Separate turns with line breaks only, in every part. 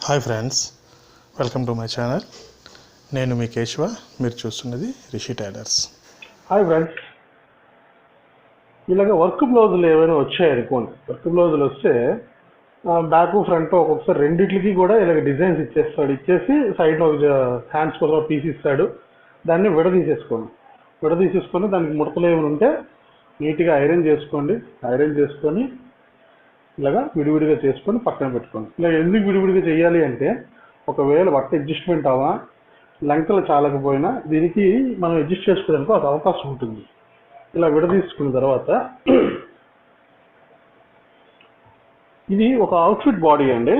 Hi friends, welcome to my channel. నేను మీ కేశవ. మీరు చూస్తున్నది రిషి టైలర్స్.
హాయ్ ఫ్రెండ్స్, ఇలాగ వర్క్ బ్లౌజులు ఏమైనా వచ్చాయనుకోండి. వర్క్ బ్లౌజులు వస్తే బ్యాక్ ఫ్రంట్ ఒక్కొక్కసారి రెండిట్లకి కూడా ఇలాగ డిజైన్స్ ఇచ్చేస్తాడు. ఇచ్చేసి సైడ్ ఒక హ్యాండ్స్ కూడా పీస్ ఇస్తాడు. దాన్ని విడదీసేసుకొని దానికి ముడతలు ఏమైనా ఉంటే నీట్గా ఐరన్ చేసుకోండి. ఐరన్ చేసుకొని ఇలాగా విడివిడిగా చేసుకొని పక్కన పెట్టుకోండి. ఇలా ఎందుకు విడివిడిగా చేయాలి అంటే, ఒకవేళ బట్ట అడ్జస్ట్మెంట్ అవ్వా లెంకలు చాలకపోయినా దీనికి మనం అడ్జస్ట్ చేసుకోవడానికి ఒక అవకాశం ఉంటుంది. ఇలా విడదీసుకున్న తర్వాత ఇది ఒక అవుట్ఫిట్ బాడీ అండి.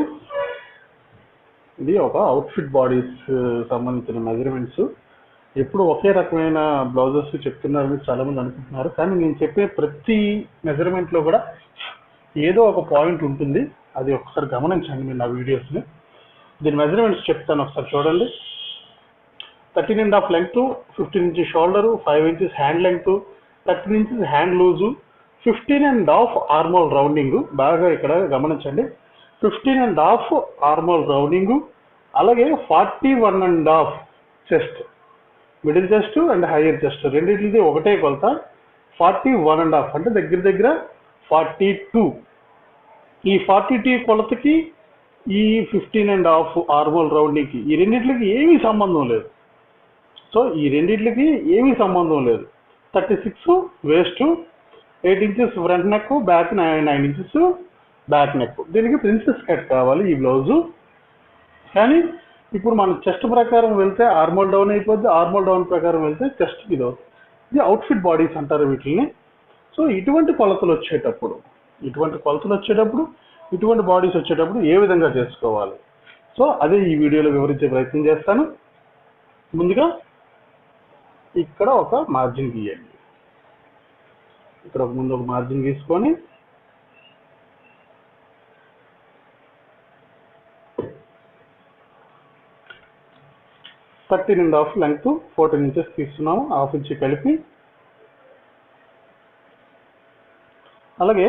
ఇది ఒక అవుట్ఫిట్ బాడీస్ సంబంధించిన మెజర్మెంట్స్. ఎప్పుడు ఒకే రకమైన బ్లౌజెస్ చెప్తున్నారని చాలామంది అనుకుంటున్నారు, కానీ నేను చెప్పే ప్రతి మెజర్మెంట్లో కూడా ఏదో ఒక పాయింట్ ఉంటుంది. అది ఒకసారి గమనించండి మీరు నా వీడియోస్ని. దీని మెజర్మెంట్స్ చెప్తాను, ఒకసారి చూడండి. 13.5 length, 15 inches shoulder, 5 inches hand length, 13 inches hand loose, 15.5 armhole rounding. బాగా ఇక్కడ గమనించండి, 15.5 ఆర్మోల్ రౌండింగ్. అలాగే 41.5 chest, middle chest and higher chest రెండింటిది ఒకటే కొలత. 41.5 అంటే దగ్గర దగ్గర 42. ఈ 42 కొలతకి ఈ 15.5 ఆర్మోల్ రౌండింగ్కి ఈ రెండింటికి ఏమీ సంబంధం లేదు. సో ఈ రెండింటికి ఏమీ సంబంధం లేదు. 36 waste, 8 inches front neck, back 9 inches back neck. దీనికి ప్రిన్సెస్ కట్ కావాలి ఈ బ్లౌజు. కానీ ఇప్పుడు మనం చెస్ట్ ప్రకారం వెళ్తే ఆర్మోల్ డౌన్ అయిపోద్ది, ఆర్మోల్ డౌన్ ప్రకారం వెళ్తే చెస్ట్ ఇది అవుతుంది. ఇది అవుట్ఫిట్ బాడీస్ అంటారు వీటిని. సో ఇటువంటి కొలతలు వచ్చేటప్పుడు ఇటువంటి బాడీస్ వచ్చేటప్పుడు ఏ విధంగా చేసుకోవాలి, సో అదే ఈ వీడియోలో వివరించే ప్రయత్నం చేస్తాను. ముందుగా ఇక్కడ ఒక మార్జిన్ గీయండి. ఇక్కడ ముందు ఒక మార్జిన్ గీసుకొని (13.5) లెంగ్త్, 14 ఇంచెస్ తీస్తున్నాము, హాఫ్ ఇంచ్ కలిపి. అలాగే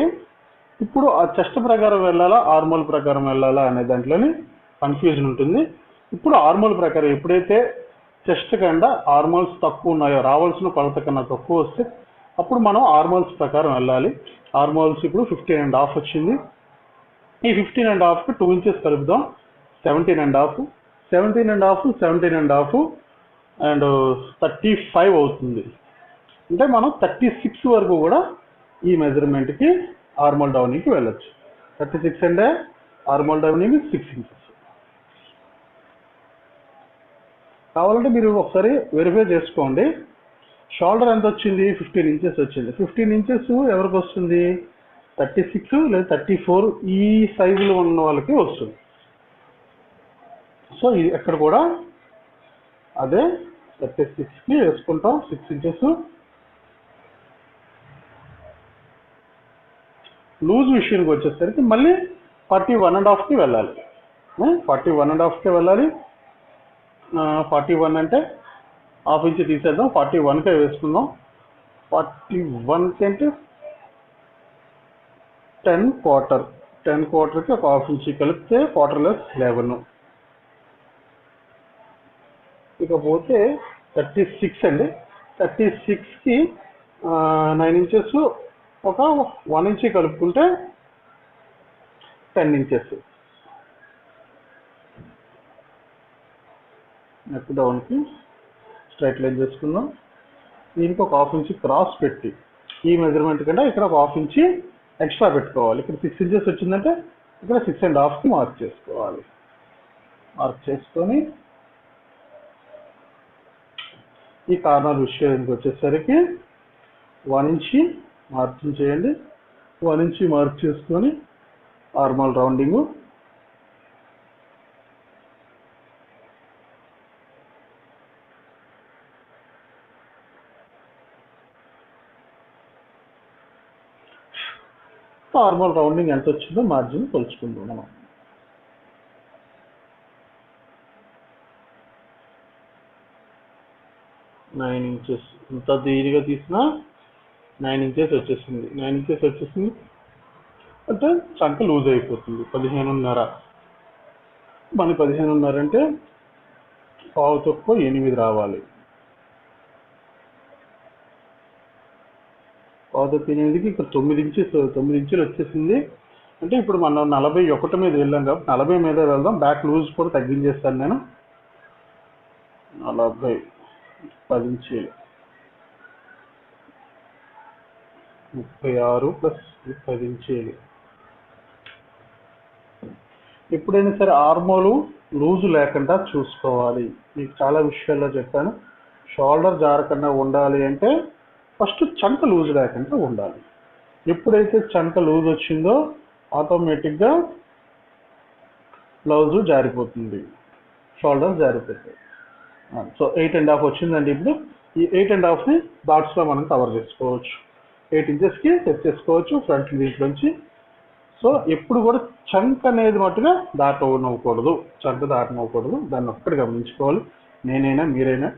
ఇప్పుడు ఆ చెస్ట్ ప్రకారం వెళ్ళాలా, ఆర్మోల్ ప్రకారం వెళ్ళాలా అనే దాంట్లోని కన్ఫ్యూజన్ ఉంటుంది. ఇప్పుడు ఆర్మోల్ ప్రకారం, ఎప్పుడైతే చెస్ట్ కన్నా ఆర్మోల్స్ తక్కువ ఉన్నాయో, రావాల్సిన కొలత కన్నా తక్కువ వస్తే అప్పుడు మనం ఆర్మోల్స్ ప్రకారం వెళ్ళాలి. ఆర్మోల్స్ ఇప్పుడు 15.5 వచ్చింది. ఈ 15.5కి 2 ఇంచెస్ కలుపుదాం, 17.5 అండ్ 35 అవుతుంది. అంటే మనం 36 వరకు కూడా ఈ మెజర్మెంట్కి ఆర్మోల్ డౌనింగ్కి వెళ్ళొచ్చు. 36 అంటే ఆర్మోల్ డౌనింగ్ 6 ఇంచెస్. కావాలంటే మీరు ఒకసారి వెరిఫై చేసుకోండి. షోల్డర్ ఎంత వచ్చింది? 15 ఇంచెస్ వచ్చింది. 15 ఇంచెస్ ఎవరికి వస్తుంది? 36 లేదా 34 ఈ సైజులో ఉన్న వాళ్ళకి వస్తుంది. సో ఇది ఎక్కడ కూడా అదే 36కి వేసుకుంటాం 6 ఇంచెస్. లూజ్ విషయానికి వచ్చేసరికి మళ్ళీ 41.5కి వెళ్ళాలి. 41.5కి వెళ్ళాలి. 41 అంటే హాఫ్ ఇంచ్ తీసేద్దాం, 41కే వేసుకుందాం. 41కి అంటే 10 క్వార్టర్కి ఒక హాఫ్ ఇంచ్ కలిపితే క్వార్టర్లెస్ 11. ఇకపోతే 36 అండి. 36కి 9 ఇంచెస్ ఒక 1 ఇంచ్ కలుపుకుంటే 10 ఇంచెస్. నెక్ డౌన్కి స్ట్రైట్ లైన్ చేసుకుందాం. దీనికి ఒక హాఫ్ ఇంచ్ క్రాస్ పెట్టి, ఈ మెజర్మెంట్ కంటే ఇక్కడ ఒక హాఫ్ ఇంచ్ ఎక్స్ట్రా పెట్టుకోవాలి. ఇక్కడ 6 ఇంచెస్ వచ్చిందంటే ఇక్కడ 6.5కి మార్క్ చేసుకోవాలి. మార్క్ చేసుకొని ఈ కార్నర్ విషయానికి వచ్చేసరికి 1 ఇంచ్ మార్జిన్ చేయండి. 1 ఇంచ్ మార్క్ చేసుకొని ఆర్మోల్ రౌండింగ్. ఆర్మోల్ రౌండింగ్ ఎంత వచ్చిందో మార్జిన్ కొలుచుకుందాం మనం. నైన్ ఇంచెస్ ఇంత దీనిగా తీసినా 9 ఇంచెస్ వచ్చేసింది. 9 ఇంచెస్ వచ్చేసింది అంటే చంక లూజ్ అయిపోతుంది. 15.5 మన 15.5 అంటే పావు తక్కువ 8 రావాలి. పావు తక్కువ 8కి ఇక్కడ 9 ఇంచులు వచ్చేసింది. అంటే ఇప్పుడు మనం 41 మీద వెళ్ళాం కాబట్టి 40 మీద వెళ్దాం. బ్యాక్ లూజ్ కూడా తగ్గించేస్తాను నేను. 40 10 ఇంచీలు 36 ప్లస్ 10 ఇంచీలు. ఎప్పుడైనా సరే ఆర్మోలు లూజు లేకుండా చూసుకోవాలి. మీకు చాలా విషయాల్లో చెప్పాను. షోల్డర్ జారకుండా ఉండాలి అంటే ఫస్ట్ చంక లూజ్ లేకుండా ఉండాలి. ఎప్పుడైతే చంక లూజ్ వచ్చిందో ఆటోమేటిక్గా బ్లౌజు జారిపోతుంది, షోల్డర్ జారిపోతుంది. సో 8.5 వచ్చిందండి. ఇప్పుడు ఈ 8.5ని డాట్స్లో మనం కవర్ చేసుకోవచ్చు. 8 ఇంచెస్కి సెట్ చేసుకోవచ్చు ఫ్రంట్ దీంట్లోంచి. సో ఎప్పుడు కూడా చంక్ అనేది మట్టుగా దాటనవ్వకూడదు, చంక దాటనవ్వకూడదు. దాన్ని ఒక్కటి గమనించుకోవాలి. నేనైనా మీరైనా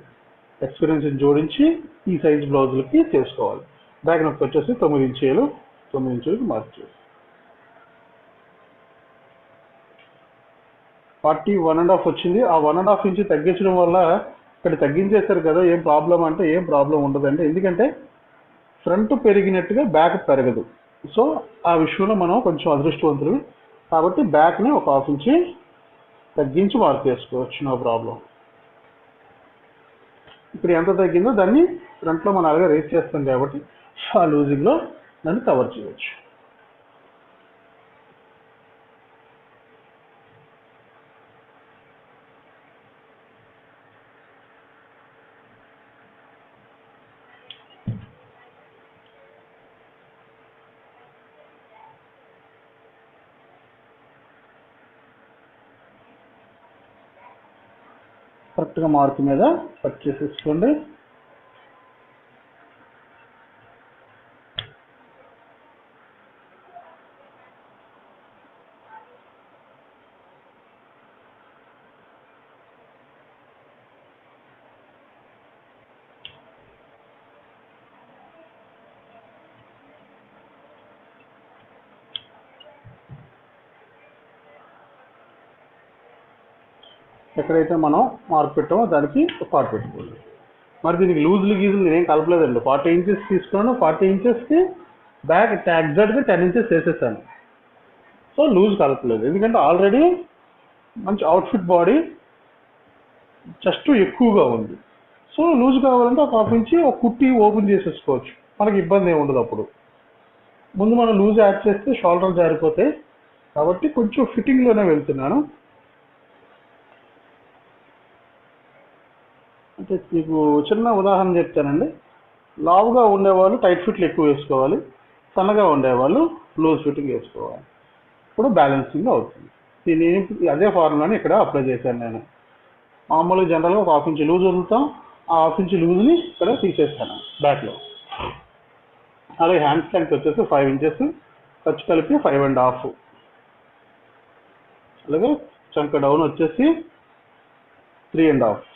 ఎక్స్పీరియన్స్ జోడించి ఈ సైజ్ బ్లౌజులకి చేసుకోవాలి. బ్యాక్ నెక్ వచ్చేసి 9 ఇంచులకి మార్క్ చేసి 41.5 వచ్చింది. ఆ 1.5 ఇంచ్ తగ్గించడం వల్ల ఇక్కడ తగ్గించేశారు కదా, ఏం ప్రాబ్లం అంటే ఏం ప్రాబ్లం ఉండదండి. ఎందుకంటే ఫ్రంట్ పెరిగినట్టుగా బ్యాక్ పెరగదు. సో ఆ విషయంలో మనం కొంచెం అదృష్టవంతులు. కాబట్టి బ్యాక్ని ఒక 1/2 ఇంచ్ తగ్గించి మార్క్ చేసుకోవచ్చు, నో ప్రాబ్లం. ఇప్పుడు ఎంత తగ్గిందో దాన్ని ఫ్రంట్లో మనం అలాగే రేస్ చేస్తాం కాబట్టి ఆ లూజింగ్లో దాన్ని కవర్ చేయవచ్చు. కరెక్ట్గా మార్క్ మీద కట్ చేసేసుకోండి. ఎక్కడైతే మనం మార్క్ పెట్టామో దానికి ఒక పార్ట్ పెట్టుకోండి. మరి దీనికి లూజులు గీజులు నేనేం కలపలేదండి. 40 ఇంచెస్ తీసుకున్నాను. 40 ఇంచెస్కి బ్యాక్ ఎగ్జాక్ట్గా 10 ఇంచెస్ వేసేసాను. సో లూజ్ కలపలేదు, ఎందుకంటే ఆల్రెడీ మంచి అవుట్ఫిట్ బాడీ చెస్ట్ ఎక్కువగా ఉంది. సో లూజ్ కావాలంటే ఒక 1/2 ఇంచ్ ఒక కుట్టి ఓపెన్ చేసేసుకోవచ్చు, మనకి ఇబ్బంది ఏమి ఉండదు. అప్పుడు ముందు మనం లూజ్ యాడ్ చేస్తే షోల్డర్ జారిపోతాయి కాబట్టి కొంచెం ఫిట్టింగ్లోనే వెళ్తున్నాను. అంటే మీకు చిన్న ఉదాహరణ చెప్తానండి. లావుగా ఉండేవాళ్ళు టైట్ ఫిట్లు ఎక్కువ వేసుకోవాలి, సన్నగా ఉండేవాళ్ళు లూజ్ ఫిట్టింగ్ వేసుకోవాలి. ఇప్పుడు బ్యాలెన్సింగ్ అవుతుంది. దీన్ని అదే ఫార్ములాని ఇక్కడ అప్లై చేశాను నేను. మామూలుగా జనరల్గా ఒక 1/2 ఇంచ్ లూజ్ వదులుతాం. ఆ 1/2 ఇంచ్ లూజ్ని ఇక్కడ తీసేస్తాను బ్యాక్లో. అలాగే హ్యాండ్స్ లెంగ్త్ వచ్చేసి 5 ఇంచెస్, ఖర్చు కలిపి 5.5. అలాగే చంక డౌన్ వచ్చేసి 3.5,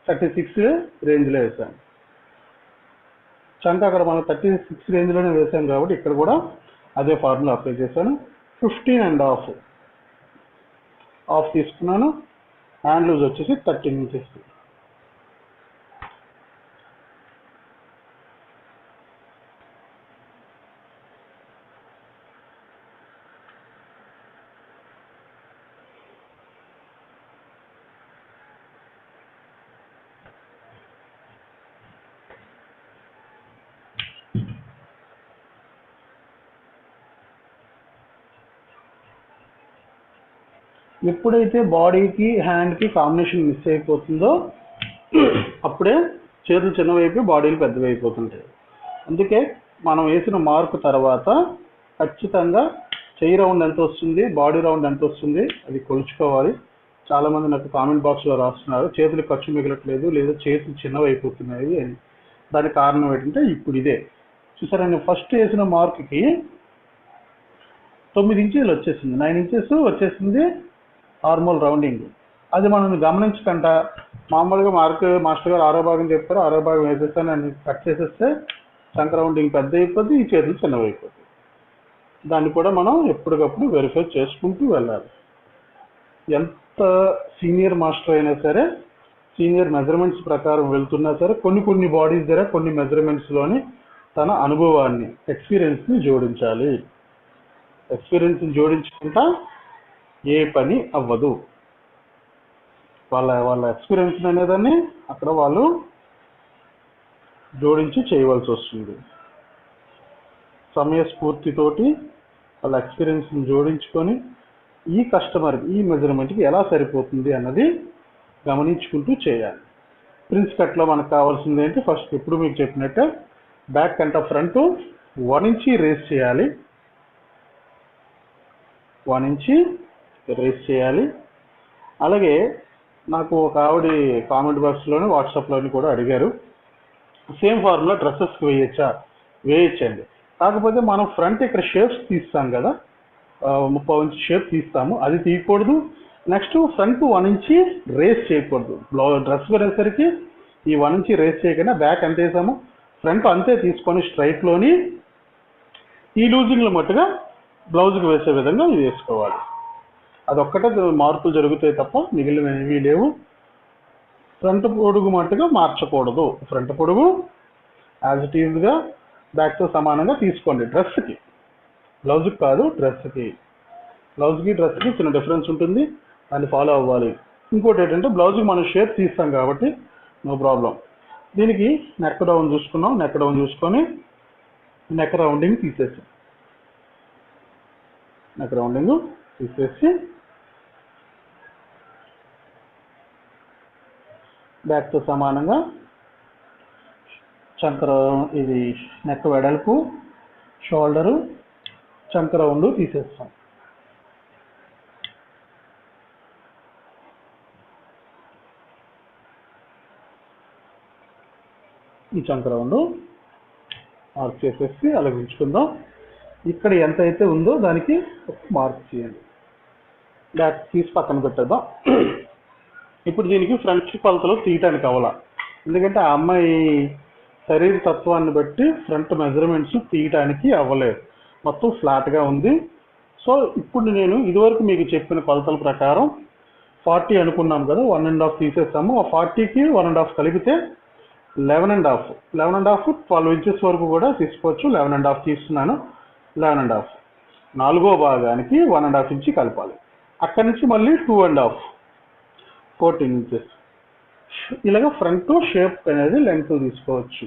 36 రేంజ్లో వేసాను. చంక అక్కడ మనం 36 రేంజ్లోనే వేసాం కాబట్టి ఇక్కడ కూడా అదే ఫార్ములా అప్లై చేశాను. 15.5 ఆఫ్ తీసుకున్నాను. హ్యాండ్ లూజ్ వచ్చేసి 13 ఇంచెస్. ఎప్పుడైతే బాడీకి హ్యాండ్కి కాంబినేషన్ మిస్ అయిపోతుందో అప్పుడే చేతులు చిన్నవైపు బాడీలు పెద్దవి అయిపోతుంటాయి. అందుకే మనం వేసిన మార్క్ తర్వాత ఖచ్చితంగా చెయ్యి రౌండ్ ఎంత వస్తుంది, బాడీ రౌండ్ ఎంత వస్తుంది అది కొలుచుకోవాలి. చాలామంది నాకు కామెంట్ బాక్స్లో రాస్తున్నారు చేతులు ఖర్చు మిగలట్లేదు లేదా చేతులు చిన్నవి అయిపోతున్నాయి అని. దానికి కారణం ఏంటంటే ఇప్పుడు ఇదే చూసారా, నేను ఫస్ట్ వేసిన మార్క్కి 9 ఇంచెలు వచ్చేసింది, 9 ఇంచెస్ వచ్చేసింది ఆర్మోల్ రౌండింగ్. అది మనం గమనించకుండా మామూలుగా మాస్టర్ గారు 6వ భాగం చెప్పారు, 6వ భాగం వేసేస్తాను అని కట్ చేసేస్తే చంక రౌండింగ్ పెద్ద అయిపోద్ది, ఈ చేతులు చిన్నవి అయిపోద్ది. దాన్ని కూడా మనం ఎప్పటికప్పుడు వెరిఫై చేసుకుంటూ వెళ్ళాలి. ఎంత సీనియర్ మాస్టర్ అయినా సరే, సీనియర్ మెజర్మెంట్స్ ప్రకారం వెళ్తున్నా సరే, కొన్ని బాడీస్ దగ్గర కొన్ని మెజర్మెంట్స్లోని తన అనుభవాన్ని, ఎక్స్పీరియన్స్ని జోడించాలి. ఎక్స్పీరియన్స్ని జోడించుకుంటా ఏ పని అవ్వదు. వాళ్ళ ఎక్స్పీరియన్స్ అనేదాన్ని అక్కడ వాళ్ళు జోడించి చేయవలసి వస్తుంది. సమయస్ఫూర్తితోటి వాళ్ళ ఎక్స్పీరియన్స్ని జోడించుకొని ఈ కస్టమర్కి, ఈ మెజర్మెంట్కి ఎలా సరిపోతుంది అన్నది గమనించుకుంటూ చేయాలి. ప్రిన్స్ కట్లో మనకు కావాల్సింది ఏంటి? ఫస్ట్ ఇప్పుడు మీకు చెప్పినట్టే బ్యాక్ అంట ఫ్రంట్ 1 ఇంచ్ రేస్ చేయాలి. 1 ఇంచ్ రేస్ చేయాలి. అలాగే నాకు ఒక ఆవిడ కామెంట్ బాక్స్లోని, వాట్సాప్లోని కూడా అడిగారు, సేమ్ ఫార్ములా డ్రెస్సెస్కి వేయచ్చండి. కాకపోతే మనం ఫ్రంట్ ఇక్కడ షేప్స్ తీస్తాం కదా, 30 ఇంచ్ షేప్ తీస్తాము, అది తీయకూడదు. నెక్స్ట్ ఫ్రంట్ 1 ఇంచ్ రేస్ చేయకూడదు. డ్రెస్ వేసేసరికి ఈ 1 ఇంచ్ రేస్ చేయకుండా బ్యాక్ ఎంత వేసాము, ఫ్రంట్ అంతే తీసుకొని స్ట్రైట్లోని ఈ లూజింగ్లో మట్టుగా బ్లౌజ్కి వేసే విధంగా ఇది వేసుకోవాలి. అదొక్కటే మార్పులు జరుగుతాయి తప్ప మిగిలిన ఏమీ లేవు. ఫ్రంట్ పొడుగు మట్టుగా మార్చకూడదు. ఫ్రంట్ పొడుగు యాజ్ ఇట్ ఈజ్గా బ్యాక్తో సమానంగా తీసుకోండి. డ్రెస్కి, బ్లౌజ్కి కాదు, డ్రెస్కి చిన్న డిఫరెన్స్ ఉంటుంది, దాన్ని ఫాలో అవ్వాలి. ఇంకోటి ఏంటంటే బ్లౌజ్కి మనం షేప్ తీస్తాం కాబట్టి నో ప్రాబ్లం. దీనికి నెక్ డౌన్ చూసుకున్నాం. నెక్ డౌన్ చూసుకొని నెక్ రౌండింగ్ తీసేసి బ్యాక్తో సమానంగా చంకర, ఇది నెక్ వెడల్పు, షోల్డరు, చంక రౌండ్ తీసేస్తాం. ఈ చంక రౌండ్ మార్క్ చేసేసి అలా ఉంచుకుందాం. ఇక్కడ ఎంత అయితే ఉందో దానికి మార్క్ చేయండి. బ్యాక్ తీసి పక్కన పెట్టేద్దాం. ఇప్పుడు దీనికి ఫ్రంట్ కొలతలు తీయటానికి అవ్వాల, ఎందుకంటే ఆ అమ్మాయి శరీర తత్వాన్ని బట్టి ఫ్రంట్ మెజర్మెంట్స్ తీయటానికి అవ్వలేదు, మొత్తం ఫ్లాట్గా ఉంది. సో ఇప్పుడు నేను ఇదివరకు మీకు చెప్పిన కొలతల ప్రకారం 40 అనుకున్నాం కదా, 1.5 తీసేస్తాము. ఆ 40కి 1.5 కలిపితే 11.5, 12 ఇంచెస్ వరకు కూడా తీసుకోవచ్చు. 11.5 తీస్తున్నాను. 11.5 4వ భాగానికి 1.5 ఇంచ్ కలపాలి. అక్కడి నుంచి మళ్ళీ 2.5, 14 ఇంచెస్. ఇలాగ ఫ్రంట్ షేప్ అనేది లెంగ్త్ తీసుకోవచ్చు.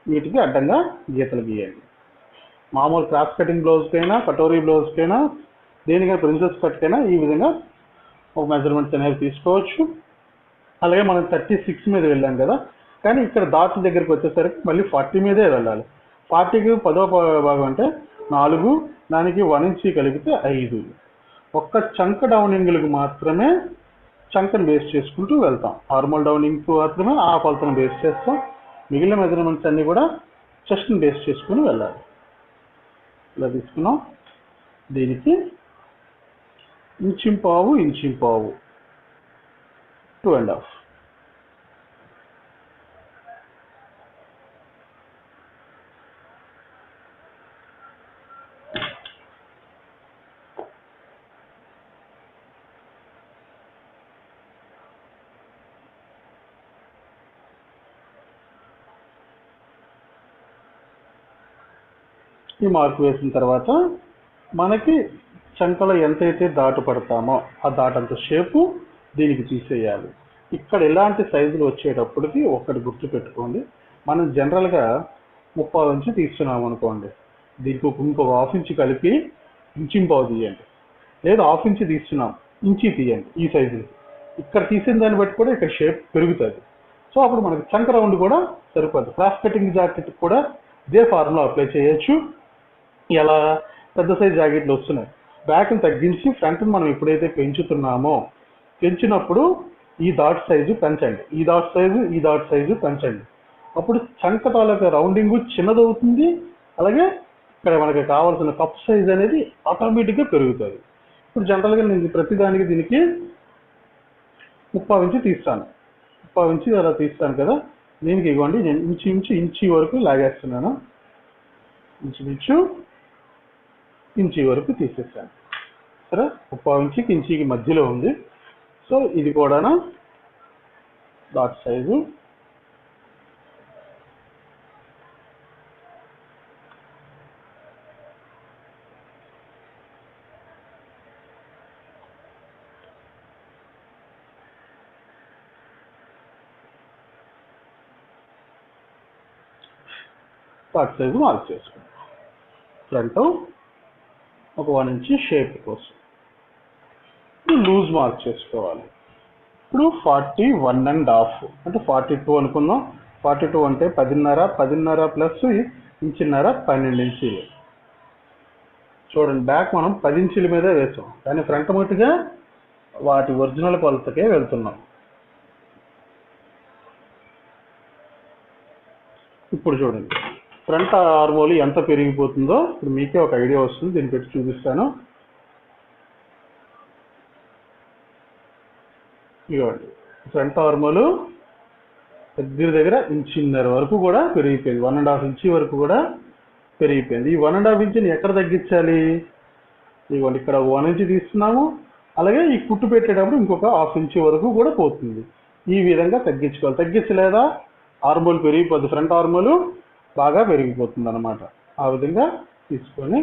వీటికి అడ్డంగా గీతలు గీయండి. మామూలు క్రాస్ కటింగ్ బ్లౌజ్కైనా, కటోరీ బ్లౌజ్కైనా, దేనికైనా ప్రిన్సెస్ కట్కైనా ఈ విధంగా ఒక మెజర్మెంట్స్ అనేవి తీసుకోవచ్చు. అలాగే మనం 36 మీద వెళ్ళాం కదా, కానీ ఇక్కడ డాట్ దగ్గరికి వచ్చేసరికి మళ్ళీ 40 మీదే వెళ్ళాలి. 40కి 10వ భాగం అంటే 4, దానికి 1 ఇంచ్ కలిపితే 5. ఒక్క చంక డౌనింగ్లకు మాత్రమే చంకను బేస్ చేసుకుంటూ వెళ్తాం. నార్మల్ డౌనింగ్కి మాత్రమే ఆ కొలతను బేస్ చేస్తాం. మిగిలిన మెజర్మెంట్స్ అన్నీ కూడా చెస్ట్ని బేస్ చేసుకుని వెళ్ళాలి. ఇలా తీసుకున్నాం. దీనికి ఇంచింపావు 2.5. ఈ మార్క్ వేసిన తర్వాత మనకి చంకలో ఎంతైతే దాటు పడతామో ఆ దాటంత షేపు దీనికి తీసేయాలి. ఇక్కడ ఎలాంటి సైజులు వచ్చేటప్పటికి ఒకటి గుర్తు పెట్టుకోండి. మనం జనరల్గా 30 ఇంచ్ తీస్తున్నాం అనుకోండి, దీనికి ఇంకొక 1/2 ఇంచ్ కలిపి ఇంచింపావు తీయండి. లేదా 1/2 ఇంచ్ తీస్తున్నాం, ఇంచి తీయండి. ఈ సైజులు ఇక్కడ తీసిన దాన్ని బట్టి కూడా ఇక్కడ షేప్ పెరుగుతుంది. సో అప్పుడు మనకి చంక రౌండ్ కూడా సరిపోతుంది. క్రాస్ కటింగ్ జాకెట్ కూడా ఇదే ఫార్ములా అప్లై చేయొచ్చు. ఎలా పెద్ద సైజ్ జాకెట్లు వస్తున్నాయి, బ్యాక్ని తగ్గించి ఫ్రంట్ని మనం ఎప్పుడైతే పెంచినప్పుడు ఈ డాట్ సైజు పెంచండి, ఈ డాట్ సైజు పెంచండి. అప్పుడు చంక తాలూకా రౌండింగ్ చిన్నదవుతుంది. అలాగే ఇక్కడ మనకి కావాల్సిన కప్ సైజ్ అనేది ఆటోమేటిక్గా పెరుగుతుంది. ఇప్పుడు జనరల్గా నేను ప్రతిదానికి దీనికి 30 ఇంచ్ తీస్తాను. 30 ఇంచ్ అలా తీస్తాను కదా, దీనికి ఇవ్వండి నేను ఇంచి వరకు లాగేస్తున్నాను. ఇంచి వరకు తీసేస్తాను. సరే, 30 ఇంచుకి ఇంచికి మధ్యలో ఉంది. సో ఇది కూడా dot size. Dot size mark చేసుకోండి. ఫ్రంట్ ఒక 1 ఇంచ్ షేప్ కోసం లూజ్ మార్క్ చేసుకోవాలి. ఇప్పుడు 41.5 అంటే 42 అనుకుందాం. 42 అంటే 10.5, 10.5 ప్లస్ ఇంచున్నర 12 ఇంచీలు. చూడండి, బ్యాక్ మనం 10 ఇంచీల మీదే వేసాం, కానీ ఫ్రంట్ మట్టుగా వాటి ఒరిజినల్ కొలతకే వెళ్తున్నాం. ఇప్పుడు చూడండి, ఫ్రంట్ ఆర్మోల్ ఎంత పెరిగిపోతుందో ఇప్పుడు మీకే ఒక ఐడియా వస్తుంది. దీన్ని పెట్టి చూపిస్తాను. ఇవ్వండి, ఫ్రంట్ ఆర్మోల్ దగ్గర ఇంచున్నర వరకు కూడా పెరిగిపోయింది. 1.5 ఇంచ్ వరకు కూడా పెరిగిపోయింది. ఈ 1.5 ఇంచుని ఎక్కడ తగ్గించాలి? ఇవ్వండి, ఇక్కడ 1 ఇంచ్ తీస్తున్నాము. అలాగే ఈ కుట్టు పెట్టేటప్పుడు ఇంకొక 1/2 ఇంచ్ వరకు కూడా పోతుంది. ఈ విధంగా తగ్గించుకోవాలి. తగ్గించలేదా ఆర్మోల్ పెరిగిపోద్ది, ఫ్రంట్ ఆర్మోల్ బాగా పెరిగిపోతుంది అన్నమాట. ఆ విధంగా తీసుకొని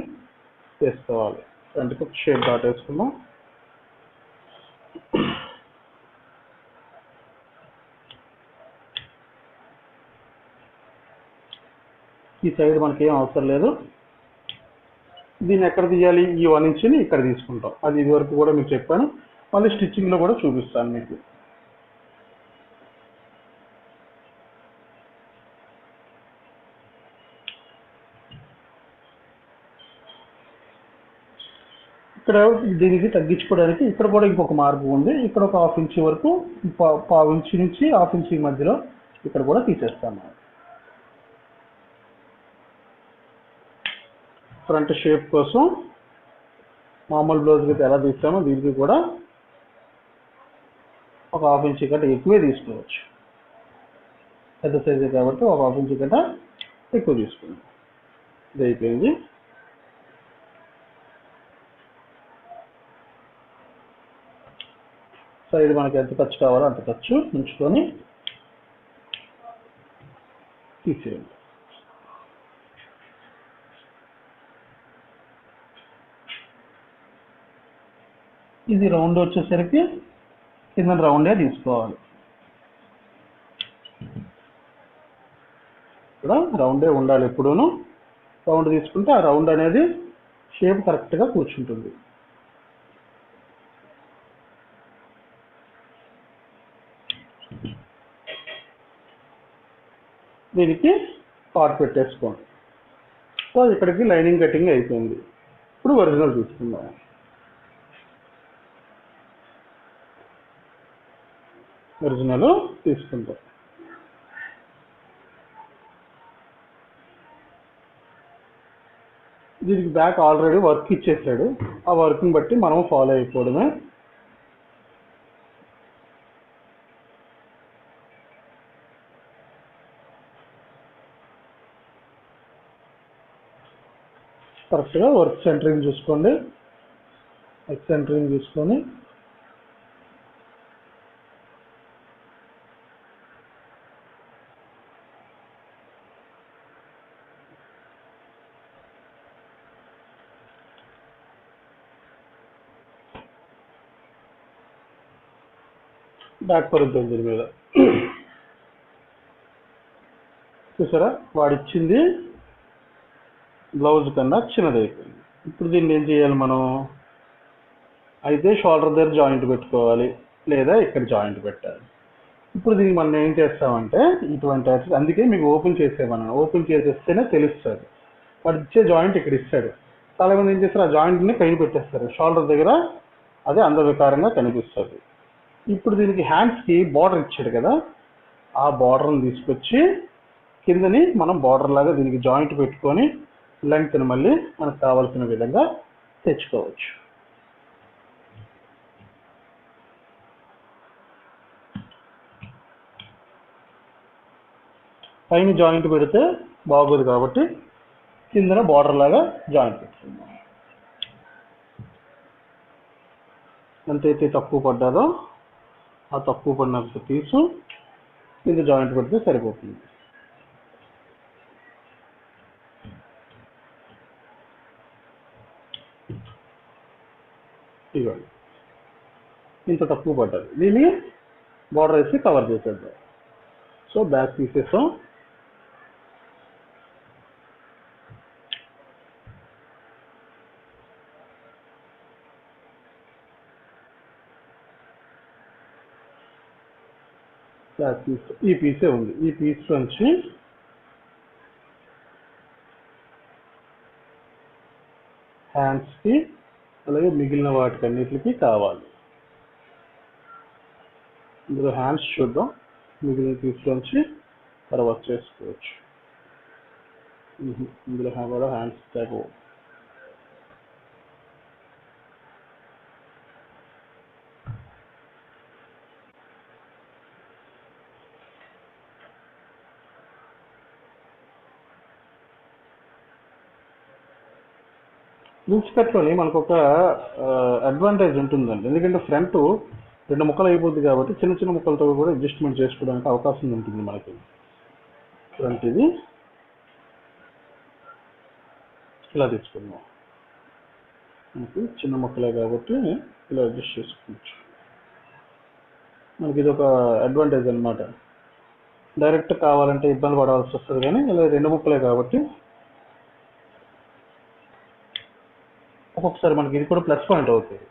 వేసుకోవాలి. ఫ్రంట్కి ఒక షేప్ డాట్ వేసుకుందాం. ఈ సైడ్ మనకి ఏం అవసరం లేదు. దీన్ని ఎక్కడ తీయాలి? ఈ 1 ఇంచ్ని ఇక్కడ తీసుకుంటాం. అది ఇది వరకు కూడా మీకు చెప్పాను. మళ్ళీ స్టిచ్చింగ్లో కూడా చూపిస్తాను మీకు. ఇక్కడ దీనికి తగ్గించుకోవడానికి ఇక్కడ కూడా ఇంకొక మార్గం ఉంది. ఇక్కడ ఒక 1/2 ఇంచ్ వరకు, 1/4 ఇంచ్ నుంచి 1/2 ఇంచ్ మధ్యలో ఇక్కడ కూడా తీసేస్తాను. ఫ్రంట్ షేప్ కోసం మామూలు బ్లౌజ్కి అయితే ఎలా తీస్తామో దీనికి కూడా ఒక 1/2 ఇంచ్ కంటే ఎక్కువే తీసుకోవచ్చు. పెద్ద సైజు కాబట్టి ఒక 1/2 ఇంచ్ కంటే ఎక్కువ తీసుకుందాం. ఇది అయిపోయింది. సైడ్ మనకి ఎంత ఖర్చు కావాలో అంత ఖర్చు ఉంచుకొని తీసేయండి. ఇది రౌండ్ వచ్చేసరికి కింద రౌండే తీసుకోవాలి. ఇక్కడ రౌండే ఉండాలి ఎప్పుడూను. రౌండ్ తీసుకుంటే ఆ రౌండ్ అనేది షేప్ కరెక్ట్గా కూర్చుంటుంది. దీనికి పార్ట్ పెట్టేసుకోండి. సో ఇక్కడికి లైనింగ్ కటింగ్ అయిపోయింది. ఇప్పుడు ఒరిజినల్ తీసుకుందాం. ఒరిజినల్ తీసుకుంటాం. దీనికి బ్యాక్ ఆల్రెడీ వర్క్ ఇచ్చేసాడు. ఆ వర్క్ని బట్టి మనం ఫాలో అయిపోవడమే. కరెక్ట్గా వర్క్ సెంటరింగ్ చూసుకోండి. వర్క్ సెంటరింగ్ చూసుకొని బ్యాక్ పరుద్దాం దీని మీద. చూసారా, వాడిచ్చింది బ్లౌజ్ కన్నా చిన్నదైపోయింది. ఇప్పుడు దీన్ని ఏం చేయాలి మనం? అయితే షోల్డర్ దగ్గర జాయింట్ పెట్టుకోవాలి, లేదా ఇక్కడ జాయింట్ పెట్టాలి. ఇప్పుడు దీనికి మనం ఏం చేస్తామంటే ఇటువంటి, అందుకే మీకు ఓపెన్ చేసేమన్నా, ఓపెన్ చేసేస్తేనే తెలుస్తుంది. వాడు ఇచ్చే జాయింట్ ఇక్కడ ఇస్తాడు. చాలా మంది ఏం చేస్తారు, ఆ జాయింట్ని పైన పెట్టేస్తారు షోల్డర్ దగ్గర, అదే అందవికారంగా కనిపిస్తుంది. ఇప్పుడు దీనికి హ్యాండ్స్కి బార్డర్ ఇచ్చాడు కదా, ఆ బార్డర్ని తీసుకొచ్చి కిందని మనం బార్డర్ లాగా దీనికి జాయింట్ పెట్టుకొని లెంగ్త్ని మళ్ళీ మనకు కావాల్సిన విధంగా తెచ్చుకోవచ్చు. పైన జాయింట్ పెడితే బాగోదు కాబట్టి కిందన బార్డర్ లాగా జాయింట్ పెట్టుకుందాం. ఎంతైతే తక్కువ పడ్డాదో ఆ తక్కువ పడినంత పీసు ఇది జాయింట్ పెడితే సరిపోతుంది. ఇవ్వండి, ఇంత తక్కువ పడ్డది. దీన్ని బార్డర్ వేసి కవర్ చేసేద్దాం. సో బ్యాక్ తీసేసాం. బ్యాక్ పీస్ ఈ పీసే ఉంది. ఈ పీస్ నుంచి హ్యాండ్స్కి అలాగే మిగిలిన వాటికన్నిటికి కావాలి. ఇందులో హ్యాండ్స్ చూద్దాం. మిగిలిన పీస్ నుంచి తర్వాత చేసుకోవచ్చు. ఇందులో కూడా హ్యాండ్స్ టైప్ లూజ్ కట్లోని మనకు ఒక అడ్వాంటేజ్ ఉంటుందండి. ఎందుకంటే ఫ్రంట్ 2 ముక్కలు అయిపోతుంది కాబట్టి చిన్న చిన్న ముక్కలతో కూడా అడ్జస్ట్మెంట్ చేసుకోవడానికి అవకాశం ఉంటుంది మనకి. ఫ్రంట్ ఇది ఇలా తీసుకుందాం. మనకి చిన్న ముక్కలే కాబట్టి ఇలా అడ్జస్ట్ చేసుకోవచ్చు. మనకి ఇది ఒక అడ్వాంటేజ్ అనమాట. డైరెక్ట్ కావాలంటే ఇబ్బంది పడాల్సి వస్తుంది, కానీ ఇలా 2 ముక్కలే కాబట్టి ఒక్కొక్కసారి మనకి ఇది కూడా ప్లస్ పాయింట్ అవుతుంది.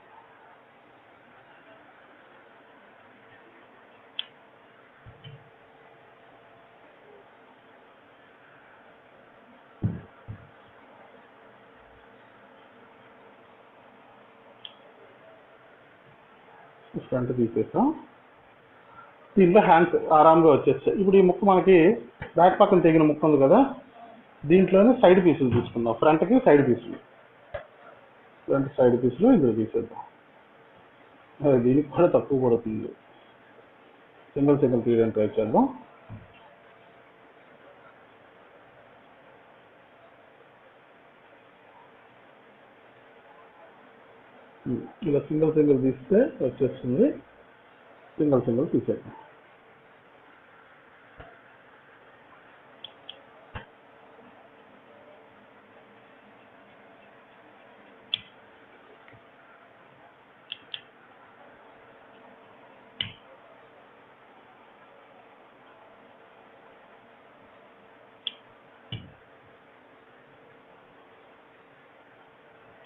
ఫ్రంట్ తీసేసాం. దీంట్లో హ్యాండ్స్ ఆరాంగా వచ్చేస్తాయి. ఇప్పుడు ఈ ముక్క మనకి బ్యాక్ పక్కన తెగిన ముక్క ఉంది కదా, దీంట్లోనే సైడ్ పీసులు తీసుకుందాం. ఫ్రంట్కి సైడ్ పీసులు, ఫ్రంట్ సైడ్ పీసులు ఇందులో తీసేద్దాం. దీనికి కూడా తక్కువ పడుతుంది. సింగిల్ తీయడానికి ట్రై చేద్దాం. ఇలా సింగిల్ తీస్తే వచ్చేస్తుంది. సింగిల్ తీసేద్దాం.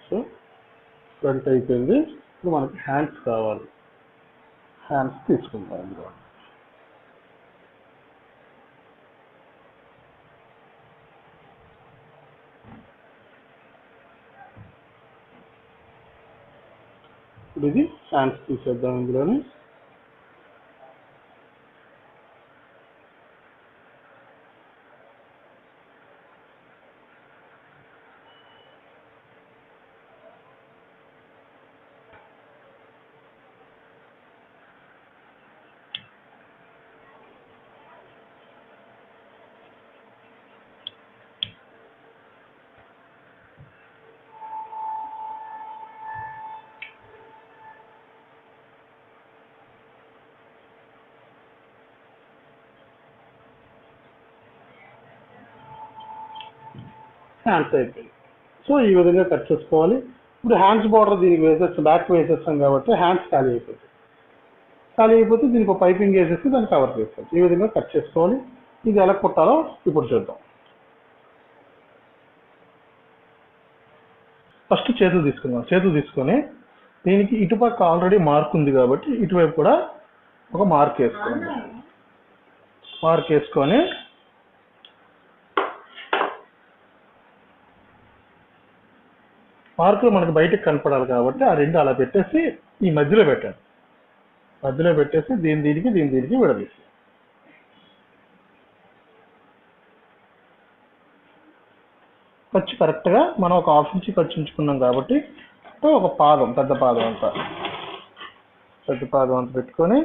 సో ఫ్రంట్ అయిపోయింది. ఇప్పుడు మనకి హ్యాండ్స్ కావాలి. హ్యాండ్స్ తీసుకుందాం. అందులో ఇప్పుడు ఇది హ్యాండ్స్ తీసేద్దాం. ఇందులోని హ్యాండ్స్ అయిపోయింది. సో ఈ విధంగా కట్ చేసుకోవాలి. ఇప్పుడు హ్యాండ్స్ బార్డర్ దీనికి వేసేస్తాం, బ్యాక్ వేసేస్తాం కాబట్టి హ్యాండ్స్ ఖాళీ అయిపోతే దీనికి పైపింగ్ వేసేసి దాన్ని కవర్ చేస్తాం. ఈ విధంగా కట్ చేసుకోవాలి. ఇది ఎలా కుట్టాలో ఇప్పుడు చూద్దాం. ఫస్ట్ చేతులు తీసుకుందాం. చేతులు తీసుకొని దీనికి ఇటుపక్క ఆల్రెడీ మార్క్ ఉంది కాబట్టి ఇటువైపు కూడా ఒక మార్క్ వేసుకోండి. మార్క్ వేసుకొని మార్కులు మనకు బయటకు కనపడాలి కాబట్టి ఆ రెండు అలా పెట్టేసి ఈ మధ్యలో పెట్టండి. మధ్యలో పెట్టేసి దీనికి విడదీసి ఖర్చు కరెక్ట్గా మనం ఒక హాఫ్ ఇంచ్ ఖర్చు ఉంచుకున్నాం కాబట్టి ఒక పాదం, పెద్ద పాదం అంతా పెట్టుకొని